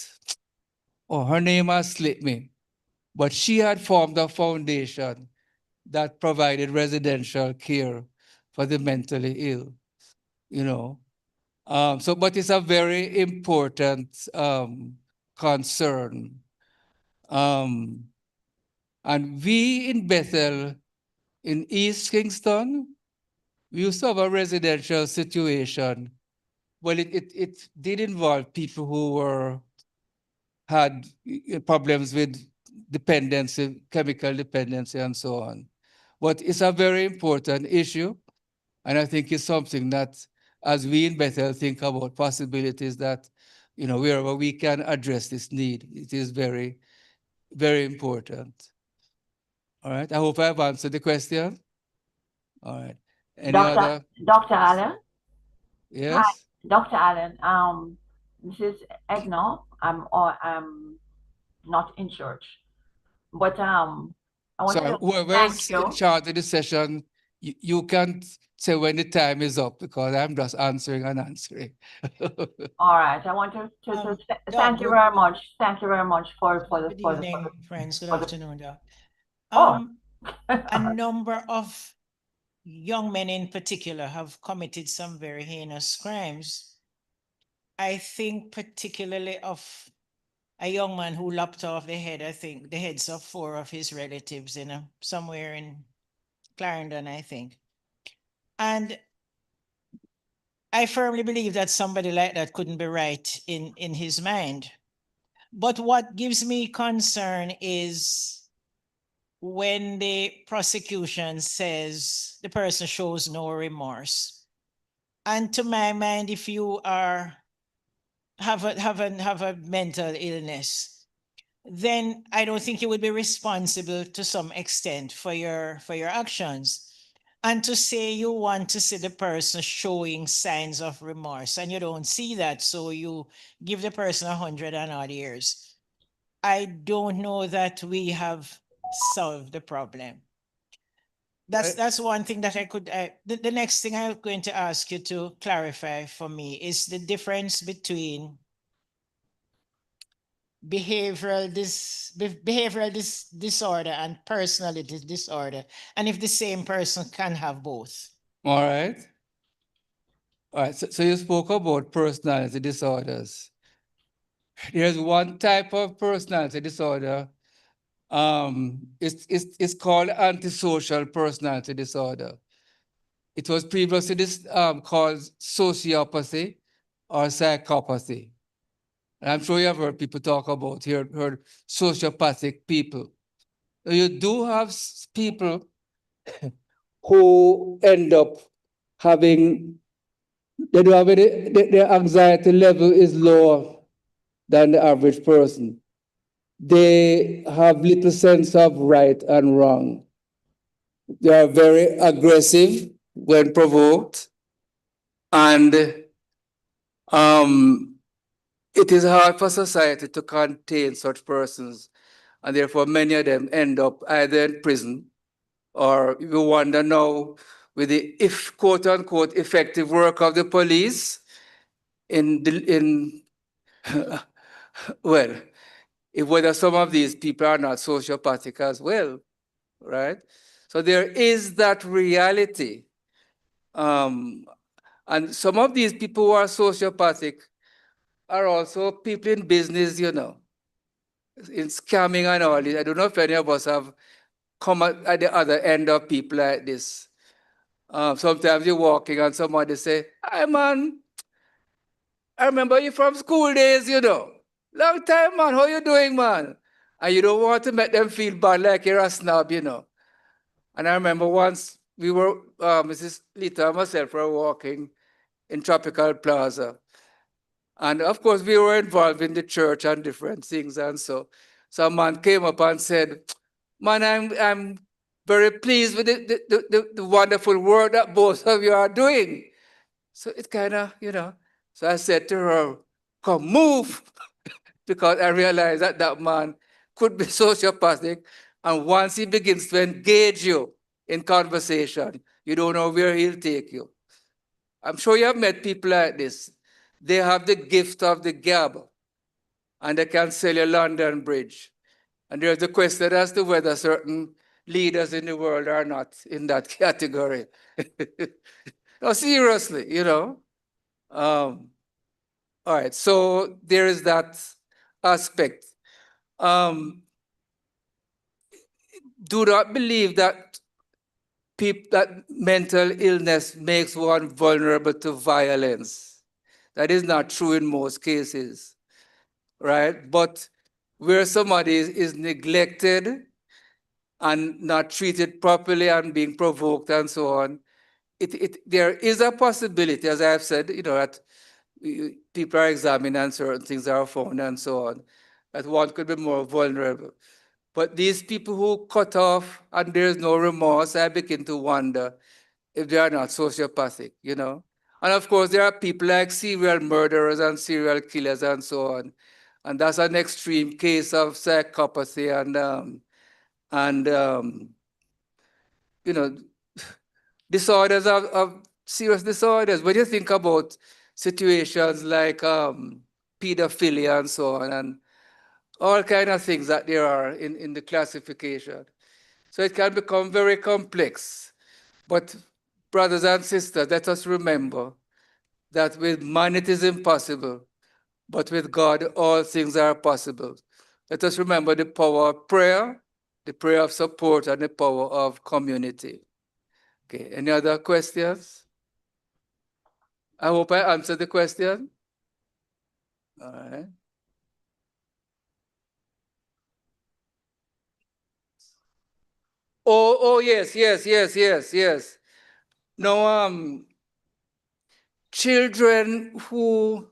Speaker 1: her name has slipped me. But she had formed a foundation that provided residential care for the mentally ill, you know. But it's a very important concern. Um, and we in Bethel, in East Kingston, we used to have a residential situation. Well, it did involve people who were had problems with dependency, chemical dependency, and so on. But it's a very important issue, and I think it's something that, as we in Bethel think about possibilities that, wherever we can address this need, it is very, very important. All right. I hope I've answered the question. All right. Any
Speaker 3: Dr.
Speaker 1: other?
Speaker 3: Dr. Allen. Hi,
Speaker 1: Yes.
Speaker 3: Dr. Allen. This is Edna. I'm not in church, but I want to
Speaker 1: So
Speaker 3: just
Speaker 1: whoever
Speaker 3: thank
Speaker 1: is in
Speaker 3: you.
Speaker 1: charge of the session, you can't say when the time is up because I'm just answering and answering.
Speaker 3: All right, I want to
Speaker 4: Doc,
Speaker 3: thank you very much. Thank you very much for the
Speaker 4: good
Speaker 3: for the
Speaker 4: evening, friends. Good
Speaker 3: for the
Speaker 4: afternoon, Doc.
Speaker 3: oh.
Speaker 4: A number of young men in particular have committed some very heinous crimes. I think particularly of a young man who lopped off I think, the heads of 4 of his relatives somewhere in Clarendon, I think. And I firmly believe that somebody like that couldn't be right in his mind. But what gives me concern is when the prosecution says the person shows no remorse. And to my mind, if you have a mental illness, then I don't think you would be responsible to some extent for your actions. And to say you want to see the person showing signs of remorse and you don't see that, so you give the person 100 and odd years. I don't know that we have solved the problem. That's one thing that the next thing I'm going to ask you to clarify for me is the difference between behavioral disorder and personality disorder, and if the same person can have both.
Speaker 1: All right. All right. So you spoke about personality disorders. There's one type of personality disorder. It's called antisocial personality disorder. It was previously called sociopathy or psychopathy. And I'm sure you have heard people talk about heard sociopathic people. You do have people who end up having, they do have their anxiety level is lower than the average person. They have little sense of right and wrong. They are very aggressive when provoked, and um, it is hard for society to contain such persons, and therefore many of them end up either in prison or you wonder now with the if quote unquote effective work of the police in well, if whether some of these people are not sociopathic as well, right? So there is that reality. Um, and some of these people who are sociopathic are also people in business, in scamming and all this. I don't know if any of us have come at the other end of people like this. Sometimes you're walking and somebody say, "Hi man, I remember you from school days, Long time, man. How you doing, man?" And you don't want to make them feel bad like you're a snob. And I remember once we were, Mrs. Lita and myself were walking in Tropical Plaza. And of course, we were involved in the church and different things. And so some man came up and said, "Man, I'm very pleased with the wonderful work that both of you are doing." So it kind of, So I said to her, "Come, move," because I realized that that man could be sociopathic. And once he begins to engage you in conversation, you don't know where he'll take you. I'm sure you have met people like this. They have the gift of the gab and they can sell you London Bridge. And there's the question as to whether certain leaders in the world are not in that category. No, seriously. All right, so there is that aspect. Do not believe that mental illness makes one vulnerable to violence. That is not true in most cases, right? But where somebody is neglected and not treated properly and being provoked and so on, there is a possibility, as I've said, that people are examined and certain things are found and so on, that one could be more vulnerable. But these people who cut off and there's no remorse, I begin to wonder if they are not sociopathic. And of course, there are people like serial murderers and serial killers and so on. And that's an extreme case of psychopathy and you know, disorders of serious disorders. When you think about situations like pedophilia and so on, and all kind of things that there are in the classification. So it can become very complex. But brothers and sisters, let us remember that with man it is impossible, but with God all things are possible. Let us remember the power of prayer, the prayer of support, and the power of community. Okay, any other questions? I hope I answered the question. All right. Oh, yes. Now, children who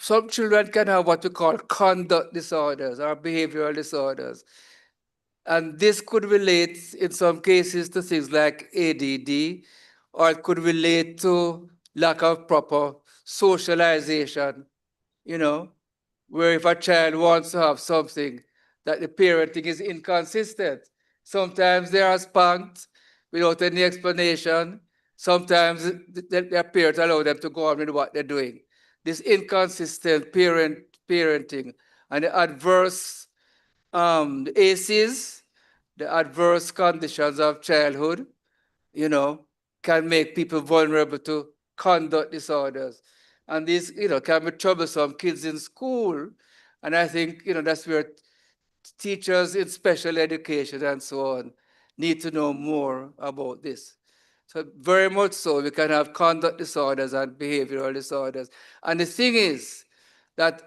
Speaker 1: some children can have what we call conduct disorders or behavioral disorders. And this could relate in some cases to things like ADD, or it could relate to lack of proper socialization, you know, where if a child wants to have something, that the parenting is inconsistent. Sometimes they are spanked without any explanation. Sometimes their parents allow them to go on with what they're doing. This inconsistent parenting and the adverse the ACEs, the adverse conditions of childhood, you know, can make people vulnerable to conduct disorders. And these, can be troublesome kids in school. And I think, that's where teachers in special education and so on need to know more about this. So very much so, we can have conduct disorders and behavioral disorders. And the thing is that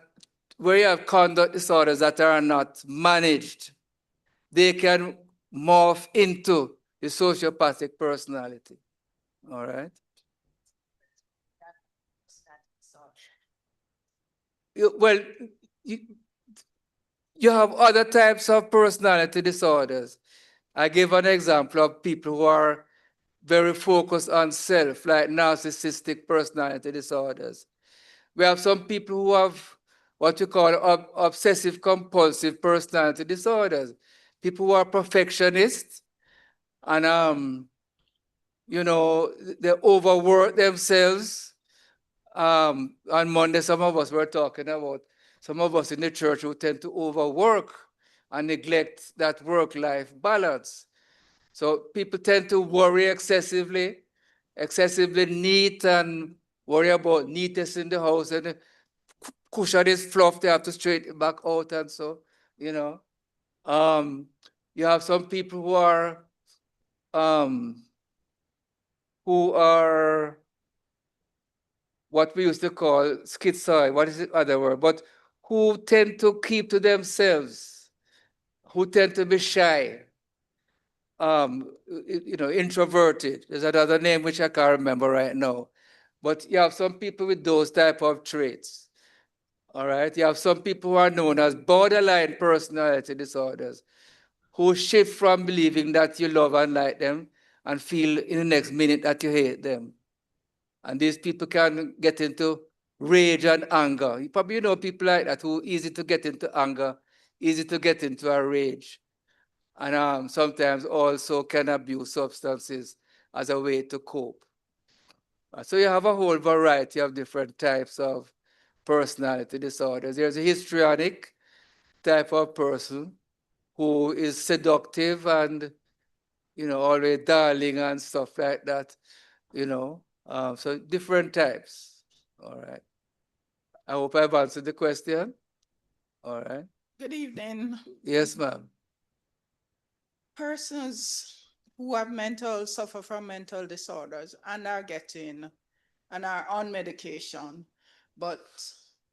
Speaker 1: where you have conduct disorders that are not managed, they can morph into the sociopathic personality. All right. Well, you, you have other types of personality disorders. I give an example of people who are very focused on self, like narcissistic personality disorders. We have some people who have what you call obsessive compulsive personality disorders. People who are perfectionists and they overwork themselves. On Monday, some of us were talking about some of us in the church who tend to overwork and neglect that work-life balance. So people tend to worry excessively neat and worry about neatness in the house, and the cushion is fluff, they have to straighten it back out and so, you know. You have some people um, who are what we used to call schizoid, what is the other word, but who tend to keep to themselves, who tend to be shy, introverted. There's another name which I can't remember right now. But you have some people with those type of traits. All right. You have some people who are known as borderline personality disorders, who shift from believing that you love and like them and feel in the next minute that you hate them. And these people can get into rage and anger. You probably know people like that who easy to get into anger, easy to get into a rage. And sometimes also can abuse substances as a way to cope. So you have a whole variety of different types of personality disorders. There's a histrionic type of person who is seductive and, always darling and stuff like that, so different types. All right. I hope I've answered the question. All right.
Speaker 5: Good evening.
Speaker 1: Yes, ma'am.
Speaker 5: Persons who suffer from mental disorders and are on medication, but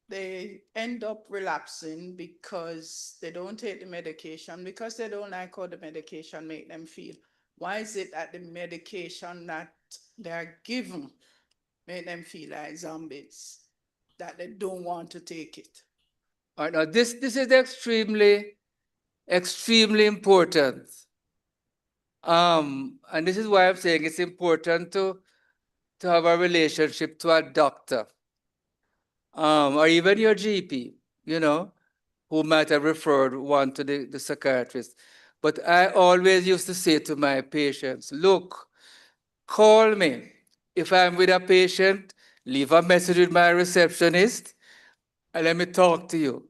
Speaker 5: they end up relapsing because they don't take the medication, because they don't like how the medication make them feel. Why is it that the medication that they're given make them feel like zombies, that they don't want to take it?
Speaker 1: All right, now this is extremely important. And this is why I'm saying it's important to have a relationship to a doctor, or even your GP, you know, who might have referred one to the psychiatrist. But I always used to say to my patients, look, call me. If I'm with a patient, leave a message with my receptionist and let me talk to you.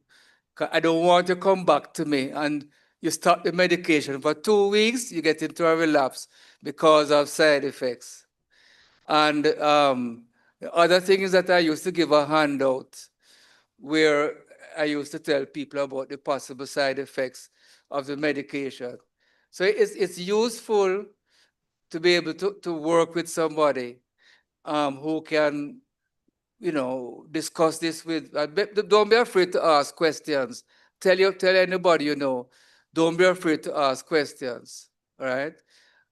Speaker 1: 'Cause I don't want you to come back to me and you stop the medication for 2 weeks, you get into a relapse because of side effects. And the other thing is that I used to give a handout where I used to tell people about the possible side effects of the medication. So it's useful to be able to work with somebody who can, discuss this with. Don't be afraid to ask questions. Tell anybody you know. Don't be afraid to ask questions. All right.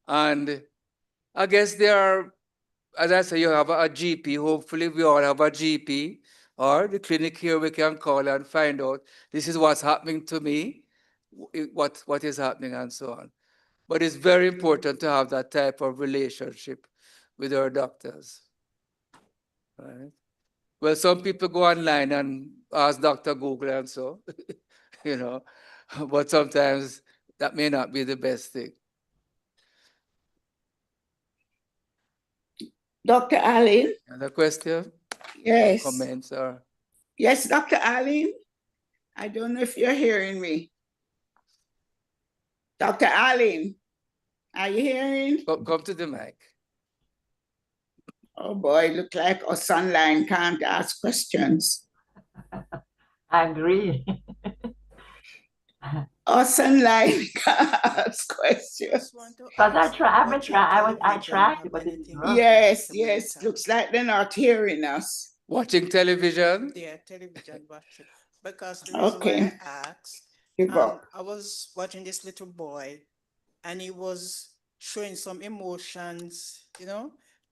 Speaker 1: And I guess there are, as I say, you have a GP. Hopefully, we all have a GP or the clinic here. We can call and find out this is what's happening to me, what is happening, and so on. But it's very important to have that type of relationship with our doctors. Right? Well, some people go online and ask Dr. Google and so, you know, but sometimes that may not be the best thing.
Speaker 6: Dr. Allen?
Speaker 1: Another question?
Speaker 6: Yes.
Speaker 1: Comments or?
Speaker 6: Yes, Dr. Allen? I don't know if you're hearing me. Dr. Allen, are you hearing?
Speaker 1: Come to the mic.
Speaker 6: Oh boy, look like us online can't ask questions.
Speaker 3: I agree.
Speaker 6: Us online can't ask questions.
Speaker 3: Because I tried, but it didn't work.
Speaker 6: Yes, looks like they're not hearing us.
Speaker 1: Watching television?
Speaker 5: Yeah, television watching. Because the reason why I asked, I was watching this little boy and he was showing some emotions,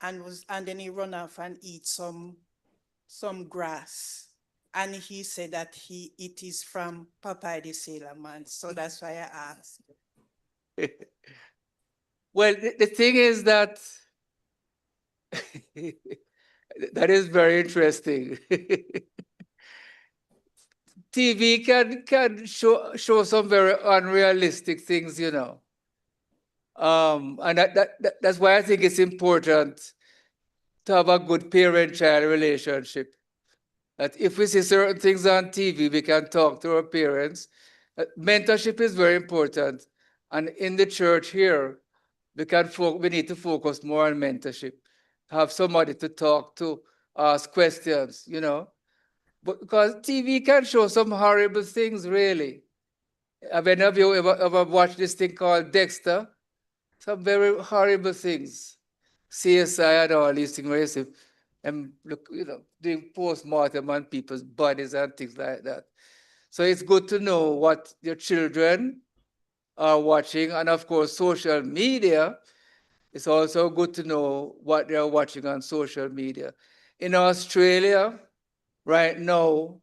Speaker 5: and then he run off and eat some grass. And he said that it is from Popeye the Sailor Man. So that's why I asked.
Speaker 1: Well, the thing is that that is very interesting. TV can show some very unrealistic things, and that's why I think it's important to have a good parent-child relationship. That if we see certain things on TV, we can talk to our parents. Mentorship is very important, and in the church here, we need to focus more on mentorship. Have somebody to talk to, ask questions, But because TV can show some horrible things, really. Have any of you ever watched this thing called Dexter? Some very horrible things. CSI and all these things where you see and look, doing post-mortem on people's bodies and things like that. So it's good to know what your children are watching. And of course, social media, it's also good to know what they're watching on social media. In Australia, right now,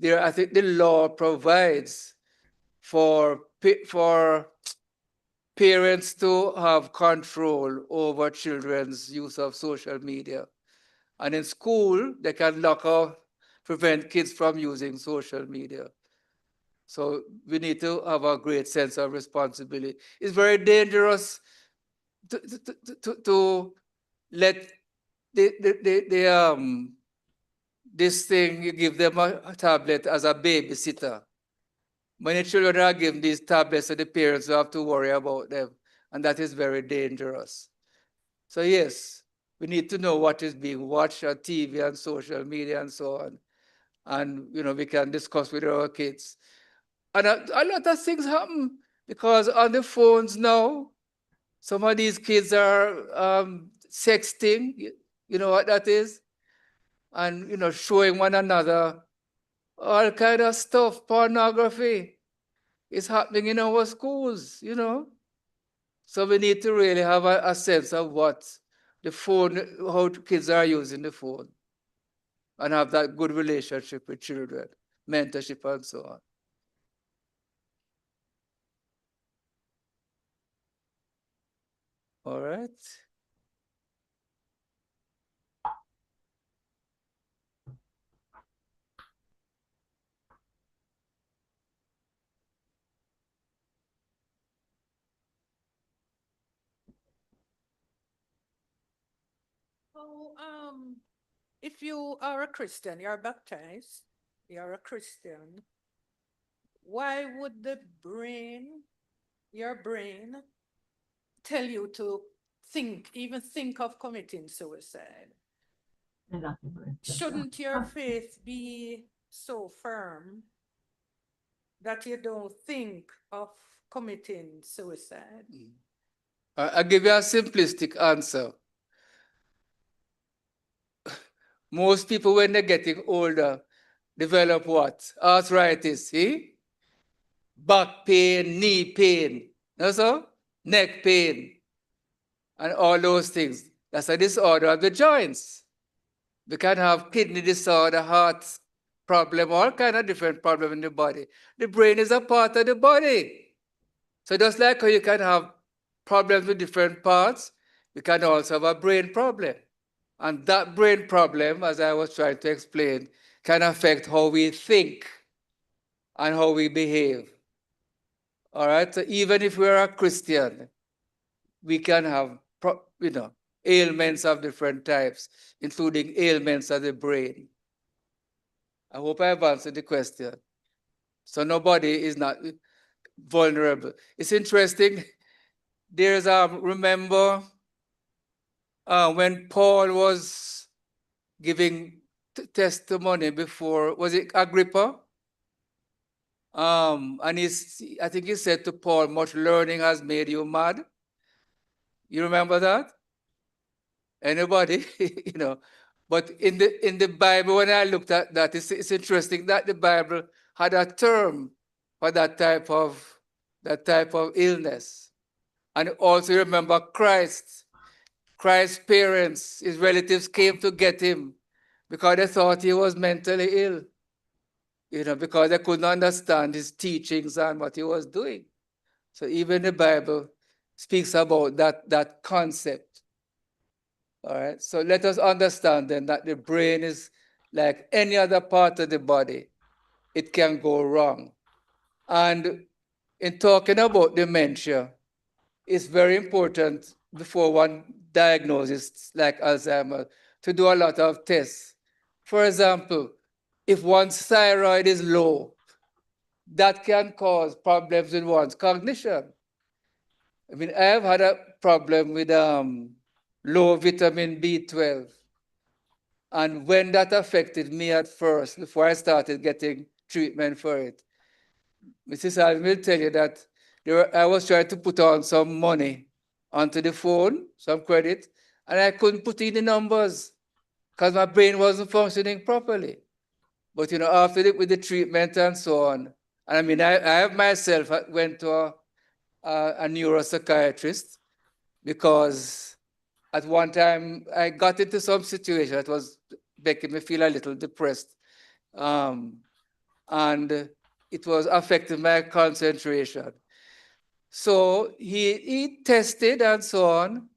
Speaker 1: I think the law provides for parents to have control over children's use of social media. And in school, they can lock off, prevent kids from using social media. So we need to have a great sense of responsibility. It's very dangerous to let this thing, you give them a tablet as a babysitter. Many children are given these tablets so the parents don't have to worry about them. And that is very dangerous. So yes, we need to know what is being watched on TV and social media and so on. And we can discuss with our kids. And a lot of things happen because on the phones now, some of these kids are sexting, you know what that is? And showing one another all kind of stuff, pornography is happening in our schools, you know. So we need to really have a sense of what the phone, how kids are using the phone, and have that good relationship with children, mentorship and so on. All right.
Speaker 7: So, if you are a Christian, you're baptized, you're a Christian, why would your brain, tell you to even think of committing suicide? Shouldn't your faith be so firm that you don't think of committing suicide?
Speaker 1: I'll give you a simplistic answer. Most people, when they're getting older, develop what? Arthritis, see? Back pain, knee pain, so? Neck pain, and all those things. That's a disorder of the joints. We can have kidney disorder, heart problem, all kind of different problems in the body. The brain is a part of the body. So just like how you can have problems with different parts, you can also have a brain problem. And that brain problem, as I was trying to explain, can affect how we think and how we behave. All right, so even if we're a Christian, we can have, ailments of different types, including ailments of the brain. I hope I've answered the question. So nobody is not vulnerable. It's interesting. There's, remember when Paul was giving testimony before, was it Agrippa? And I think he said to Paul, much learning has made you mad. You remember that? Anybody? You know, but in the Bible, when I looked at that, it's interesting that the Bible had a term for that type of illness. And also remember Christ's parents, his relatives came to get him because they thought he was mentally ill, you know, because they couldn't understand his teachings and what he was doing. So even the Bible speaks about that concept. All right. So let us understand then that the brain is like any other part of the body. It can go wrong. And in talking about dementia, it's very important before one diagnoses like Alzheimer's to do a lot of tests. For example, if one's thyroid is low, that can cause problems with one's cognition. I mean, I have had a problem with low vitamin B12. And when that affected me at first, before I started getting treatment for it, Mrs. Alvin will tell you that I was trying to put on some money onto the phone, some credit, and I couldn't put in the numbers because my brain wasn't functioning properly. But you know, after with the treatment and so on, and I mean, I have myself went to a neuropsychiatrist because at one time I got into some situation that was making me feel a little depressed. And it was affecting my concentration. So he tested and so on.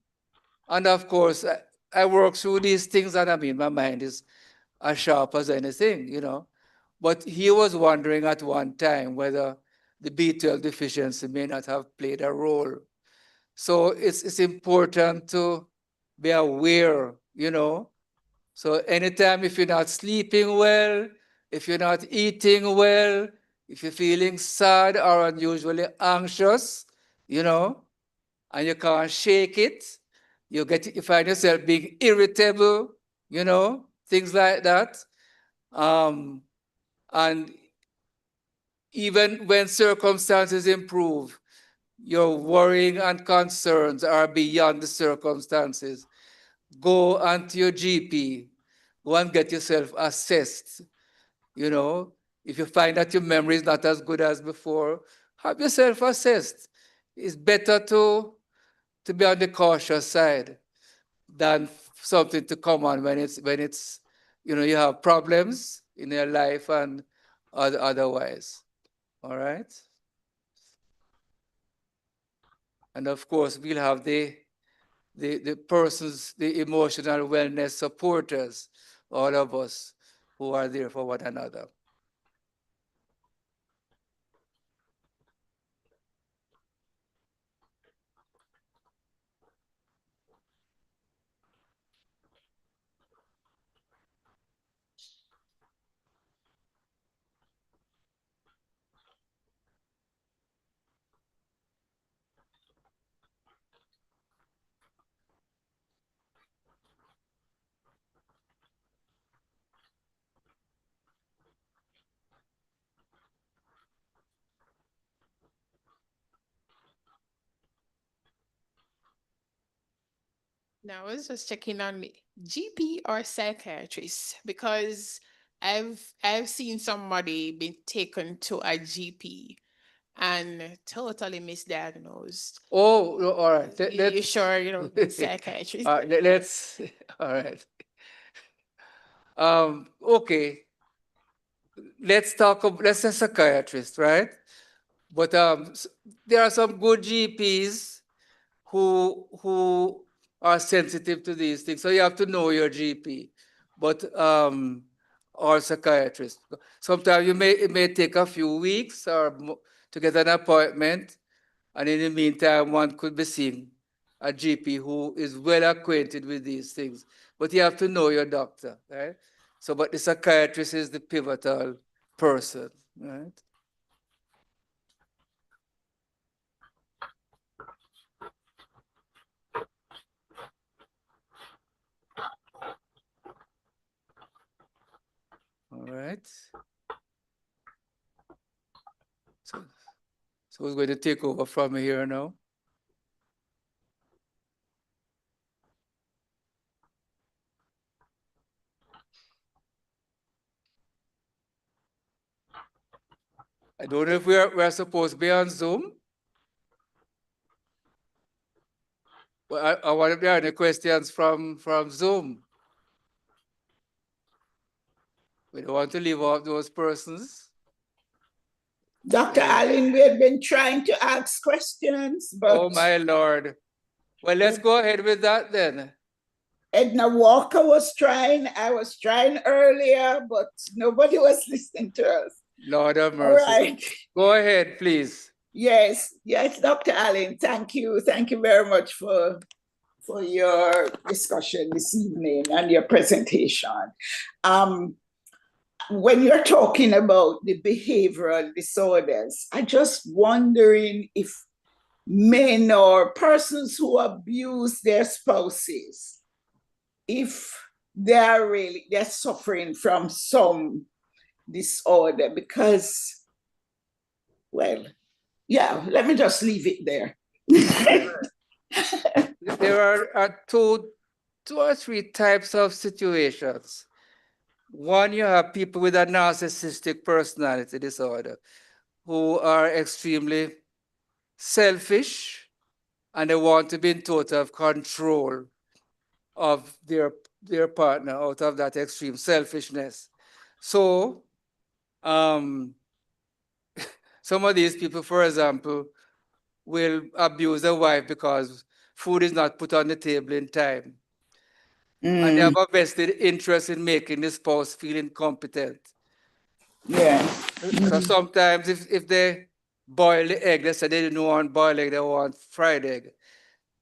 Speaker 1: And of course, I work through these things, and I mean, my mind is as sharp as anything, you know. But he was wondering at one time whether the B12 deficiency may not have played a role. So it's important to be aware, you know. So anytime if you're not sleeping well, if you're not eating well, if you're feeling sad or unusually anxious, you know, and you can't shake it, you find yourself being irritable, you know, things like that. And even when circumstances improve, your worrying and concerns are beyond the circumstances. Go onto your GP, go and get yourself assessed, you know, If you find that your memory is not as good as before, have yourself assessed. It's better to be on the cautious side than something to come on when it's you have problems in your life and otherwise. All right. And of course, we'll have the persons, the emotional wellness supporters, all of us who are there for one another.
Speaker 2: Now I was just checking on me, GP or psychiatrist, because I've seen somebody be taken to a GP and totally misdiagnosed.
Speaker 1: Oh, all right.
Speaker 2: You sure you know psychiatrist?
Speaker 1: Let's. All right. Okay. Let's say psychiatrist, right? But there are some good GPs who are sensitive to these things. So you have to know your GP, but or psychiatrist. Sometimes it may take a few weeks to get an appointment, and in the meantime, one could be seeing a GP who is well acquainted with these things. But you have to know your doctor, right? So, but the psychiatrist is the pivotal person, right? All right. So who's going to take over from here now? I don't know if we're supposed to be on Zoom. Well, I wonder if there are any questions from Zoom. We don't want to leave out those persons.
Speaker 6: Dr. Allen, we have been trying to ask questions, but...
Speaker 1: Oh, my Lord. Well, let's go ahead with that then.
Speaker 6: Edna Walker was trying. I was trying earlier, but nobody was listening to us.
Speaker 1: Lord have mercy.
Speaker 6: All right.
Speaker 1: Go ahead, please.
Speaker 6: Yes, Dr. Allen, thank you. Thank you very much for your discussion this evening and your presentation. When you're talking about the behavioral disorders, I'm just wondering if men or persons who abuse their spouses, if they're suffering from some disorder, because, well, yeah, let me just leave it there.
Speaker 1: There are two or three types of situations. One, you have people with a narcissistic personality disorder who are extremely selfish and they want to be in total control of their partner out of that extreme selfishness. So some of these people, for example, will abuse their wife because food is not put on the table in time. And they have a vested interest in making the spouse feel incompetent.
Speaker 6: Yeah.
Speaker 1: So sometimes if they boil the egg, they say they don't want boiled egg, they want fried egg.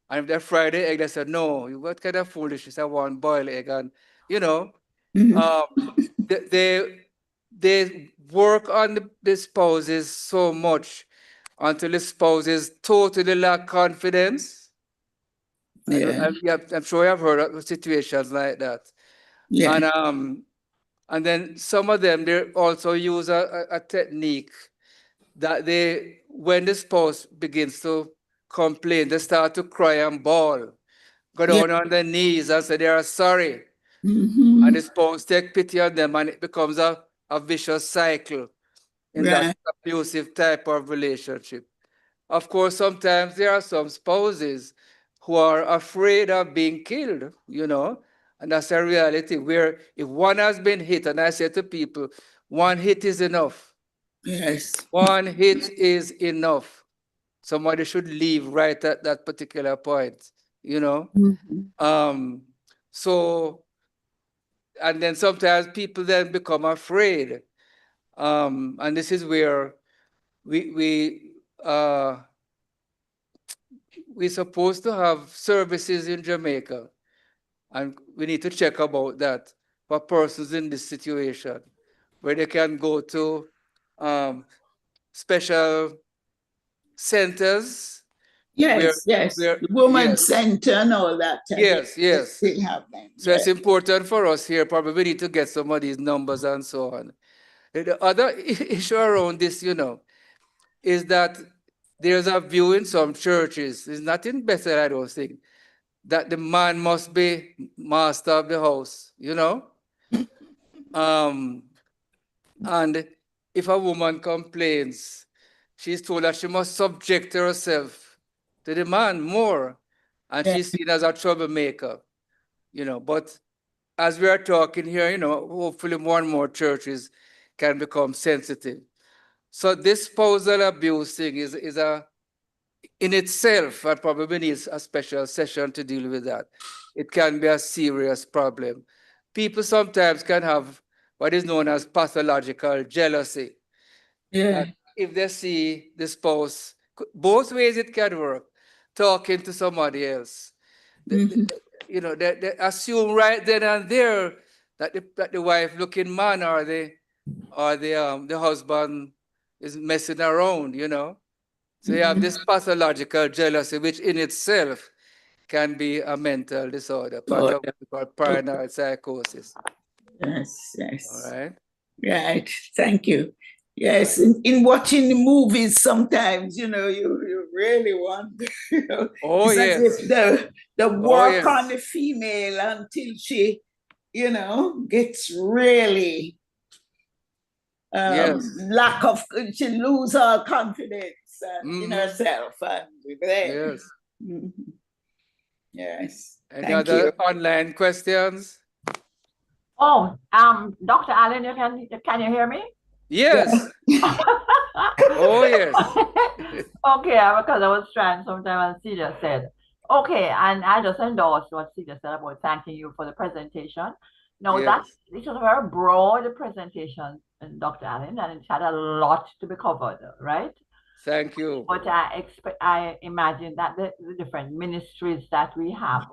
Speaker 1: And if they're fried egg, they say, no, what kind of foolishness, I want boiled egg. And, they work on the spouses so much until the spouses totally lack confidence.
Speaker 6: Yeah.
Speaker 1: I'm sure you've heard of situations like that.
Speaker 6: Yeah.
Speaker 1: And then some of them, they also use a technique that when the spouse begins to complain, they start to cry and bawl, go down on their knees and say they are sorry. And the spouse take pity on them, and it becomes a vicious cycle in that abusive type of relationship. Of course, sometimes there are some spouses who are afraid of being killed, you know, and that's a reality where if one has been hit, and I say to people, one hit is enough.
Speaker 6: Yes.
Speaker 1: One hit is enough. Somebody should leave right at that particular point, you know. So, and then sometimes people then become afraid. And this is where uh, we're supposed to have services in Jamaica, and we need to check about that for persons in this situation, where they can go to special centers.
Speaker 6: Yes, yes. The Women's Center and all that.
Speaker 1: Yes, yes.
Speaker 6: They have them.
Speaker 1: So it's important for us here. Probably we need to get some of these numbers and so on. The other issue around this, you know, is that there's a view in some churches, it's not in Bethel, I don't think, that the man must be master of the house, you know? And if a woman complains, she's told that she must subject herself to the man more, and she's seen as a troublemaker, you know. But as we are talking here, you know, hopefully more and more churches can become sensitive. So this spousal abuse thing is in itself, I probably need a special session to deal with that. It can be a serious problem. People sometimes can have what is known as pathological jealousy.
Speaker 6: Yeah.
Speaker 1: If they see the spouse, both ways it can work, talking to somebody else. You know, they assume right then and there that the wife looking man or the husband is messing around, you know. So you have this pathological jealousy, which in itself can be a mental disorder, part of what we call paranoid psychosis.
Speaker 6: Yes, yes.
Speaker 1: All right.
Speaker 6: Right. Thank you. Yes, in watching the movies, sometimes you know you really wonder. You know, it's as if the work on the female until she, you know, gets really lack of, she lose all confidence in herself and there.
Speaker 1: Yes.
Speaker 6: Yes.
Speaker 1: Any other online questions?
Speaker 3: Oh, Dr. Allen, can you hear me?
Speaker 1: Yes. Oh, yes.
Speaker 3: Okay, because I was trying sometime and Celia said. Okay, and I just endorse what Celia said about thanking you for the presentation. Now it was a very broad presentation, Dr. Allen, and it had a lot to be covered, right?
Speaker 1: Thank you.
Speaker 3: But I imagine that the different ministries that we have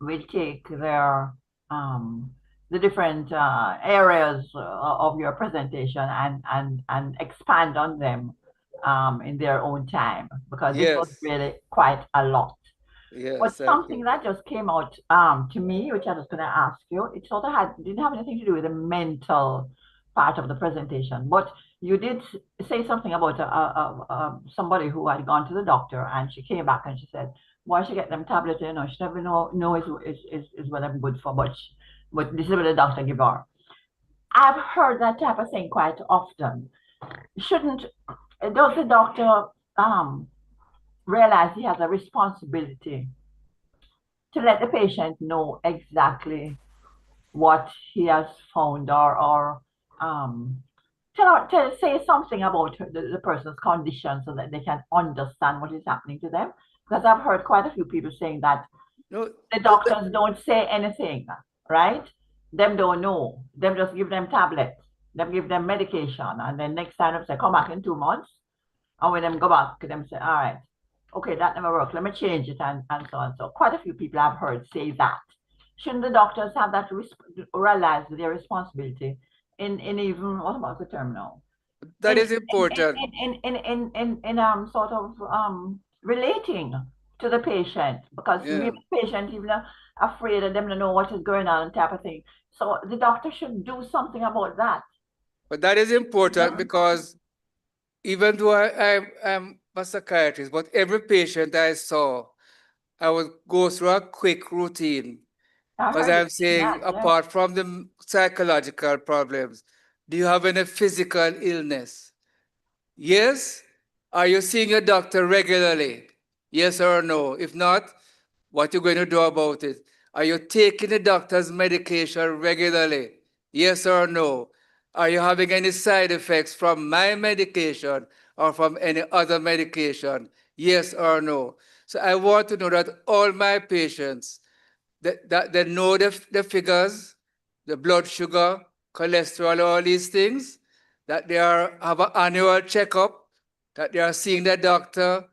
Speaker 3: will take their the different areas of your presentation and expand on them in their own time, because it was really quite a lot.
Speaker 1: Yes,
Speaker 3: but something that just came out to me, which I was going to ask you, it sort of didn't have anything to do with the mental part of the presentation, but you did say something about somebody who had gone to the doctor and she came back and she said, why she get them tablets, you know, she never know is what I'm good for, but this is what the doctor give her. I've heard that type of thing quite often. Does the doctor realize he has a responsibility to let the patient know exactly what he has found, or to say something about the person's condition so that they can understand what is happening to them? Because I've heard quite a few people saying that the doctors don't say anything, right? Them don't know. Them just give them tablets. Them give them medication. And then next time they say, come back in 2 months. And when them go back, them say, all right, okay, that never worked. Let me change it and so on. So quite a few people I've heard say that. Shouldn't the doctors have that realize their responsibility in even, what about the term now?
Speaker 1: That is important.
Speaker 3: In sort of relating to the patient, because the patient even afraid of them to know what is going on type of thing. So the doctor should do something about that.
Speaker 1: But that is important because even though I'm a psychiatrist, but every patient I saw, I would go through a quick routine. Because I'm saying, apart from the psychological problems, do you have any physical illness? Yes? Are you seeing your doctor regularly? Yes or no? If not, what are you going to do about it? Are you taking the doctor's medication regularly? Yes or no? Are you having any side effects from my medication or from any other medication? Yes or no? So I want to know that all my patients, that they know the figures, the blood sugar, cholesterol, all these things, that they have an annual checkup, that they are seeing the doctor,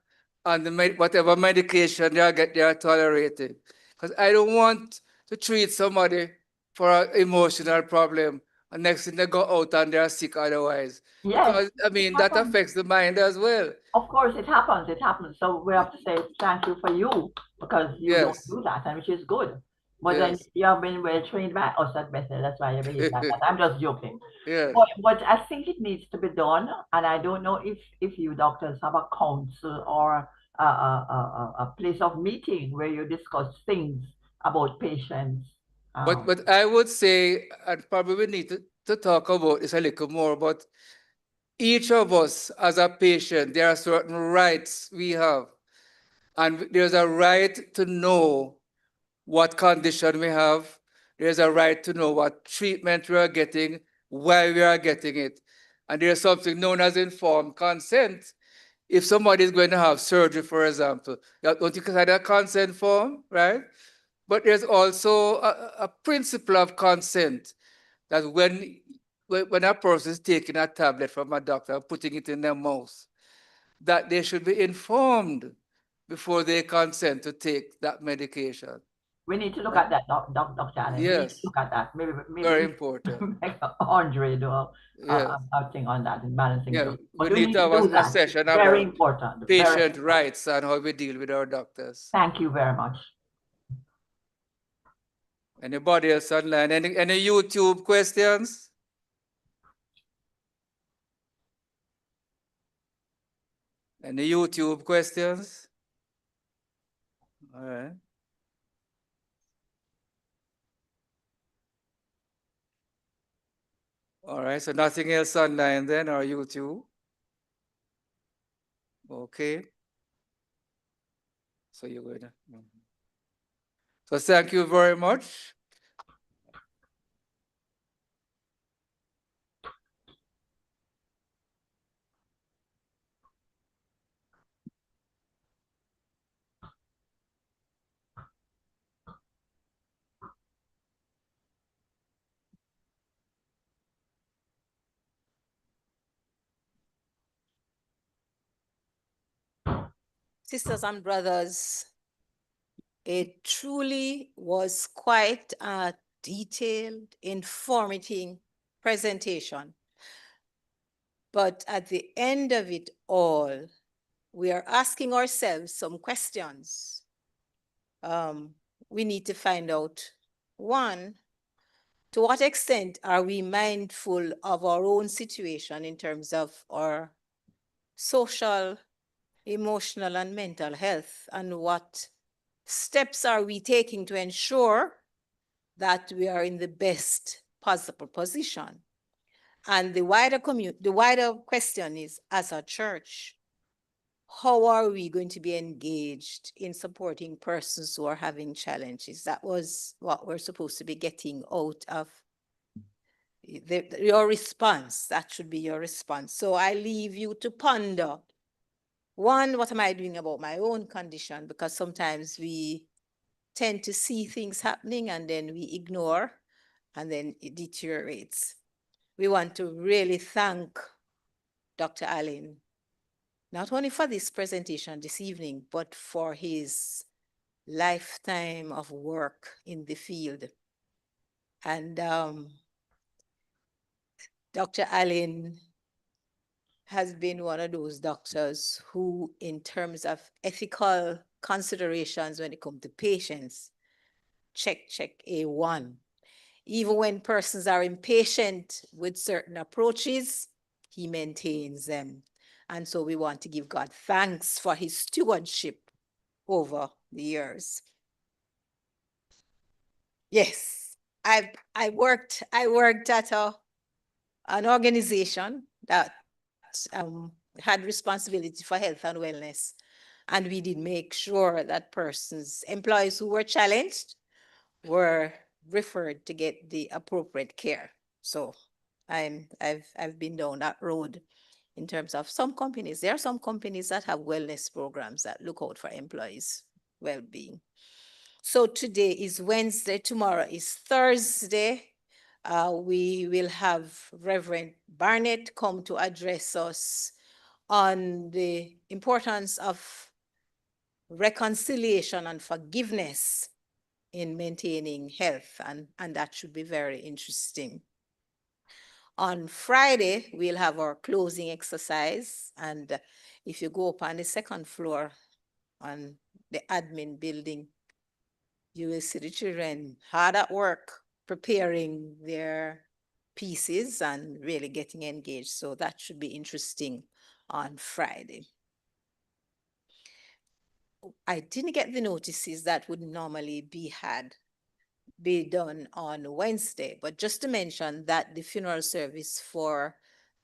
Speaker 1: and whatever medication they are tolerating. Because I don't want to treat somebody for an emotional problem, and next thing they go out and they are sick otherwise.
Speaker 3: Yes,
Speaker 1: Because, I mean, that affects the mind as well.
Speaker 3: of course, it happens. It happens. So we have to say thank you for you because you don't
Speaker 1: Yes,
Speaker 3: do that, and which is good. But then
Speaker 1: yes,
Speaker 3: you have been well trained by us at Bethel. That's why you behave like that. I'm just joking.
Speaker 1: yes.
Speaker 3: But I think it needs to be done, and I don't know if you doctors have a council or a place of meeting where you discuss things about patients.
Speaker 1: But I would say, and probably we need to talk about this a little more, but each of us as a patient, there are certain rights we have. And there's a right to know what condition we have. There's a right to know what treatment we are getting, why we are getting it. And there's something known as informed consent. If somebody is going to have surgery, for example, don't you sign a consent form, right? But there's also a principle of consent that when a person is taking a tablet from a doctor and putting it in their mouth, that they should be informed before they consent to take that medication.
Speaker 3: We need to look at that, Dr. Allen. We need to
Speaker 1: Yes,
Speaker 3: look at that.
Speaker 1: very
Speaker 3: Maybe
Speaker 1: important.
Speaker 3: make Andre do
Speaker 1: Yes.
Speaker 3: a thing on that and balancing
Speaker 1: Yeah,
Speaker 3: those.
Speaker 1: we
Speaker 3: But we
Speaker 1: need
Speaker 3: need
Speaker 1: to
Speaker 3: to
Speaker 1: have
Speaker 3: do
Speaker 1: a
Speaker 3: that.
Speaker 1: session
Speaker 3: Very
Speaker 1: about
Speaker 3: important. Very.
Speaker 1: patient rights and how we deal with our doctors.
Speaker 3: Thank you very much.
Speaker 1: Anybody else online? Any YouTube questions? Any YouTube questions? All right. All right, so nothing else online then or YouTube? Okay. So you're going to. So thank you very much.
Speaker 8: Sisters and brothers, it truly was quite a detailed, informative presentation. But at the end of it all, we are asking ourselves some questions. We need to find out, one, to what extent are we mindful of our own situation in terms of our social, emotional, and mental health, and what steps are we taking to ensure that we are in the best possible position? And the wider question is, as a church, how are we going to be engaged in supporting persons who are having challenges? That was what we're supposed to be getting out of your response. That should be your response. So I leave you to ponder. One, what am I doing about my own condition? Because sometimes we tend to see things happening and then we ignore, and then it deteriorates. We want to really thank Dr. Allen, not only for this presentation this evening, but for his lifetime of work in the field. And Dr. Allen has been one of those doctors who, in terms of ethical considerations when it comes to patients, check A1. Even when persons are impatient with certain approaches, he maintains them. And so we want to give God thanks for his stewardship over the years. Yes, I worked at an organization that had responsibility for health and wellness. And we did make sure that employees who were challenged were referred to get the appropriate care. So I've been down that road in terms of some companies. There are some companies that have wellness programs that look out for employees' well-being. So today is Wednesday, tomorrow is Thursday. We will have Reverend Barnett come to address us on the importance of reconciliation and forgiveness in maintaining health, and that should be very interesting. On Friday, we'll have our closing exercise, and if you go up on the second floor on the admin building, you will see the children hard at work preparing their pieces and really getting engaged. So that should be interesting on Friday. I didn't get the notices that would normally be done on Wednesday, but just to mention that the funeral service for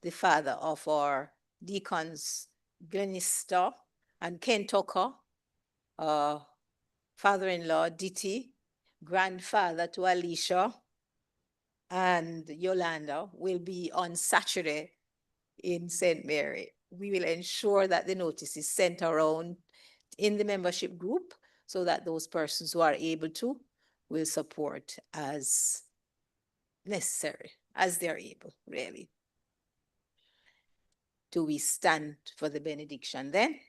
Speaker 8: the father of our deacons, Glenister and Ken Tucker, father-in-law, Diti, grandfather to Alicia and Yolanda, will be on Saturday in St. Mary. We will ensure that the notice is sent around in the membership group so that those persons who are able to will support as necessary, as they're able, really. Do we stand for the benediction then?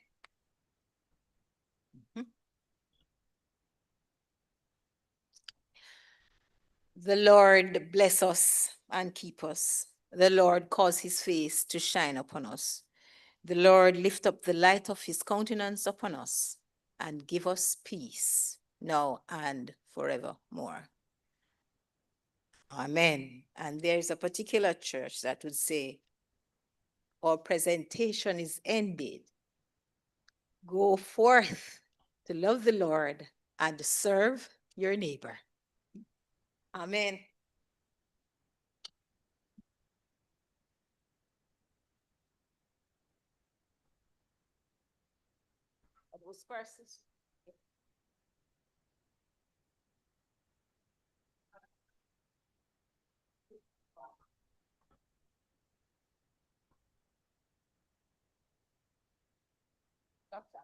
Speaker 8: The Lord bless us and keep us. The Lord cause his face to shine upon us. The Lord lift up the light of his countenance upon us and give us peace now and forevermore. Amen. And there's a particular church that would say, our presentation is ended. Go forth to love the Lord and serve your neighbor. Amen. Those persons. Doctor.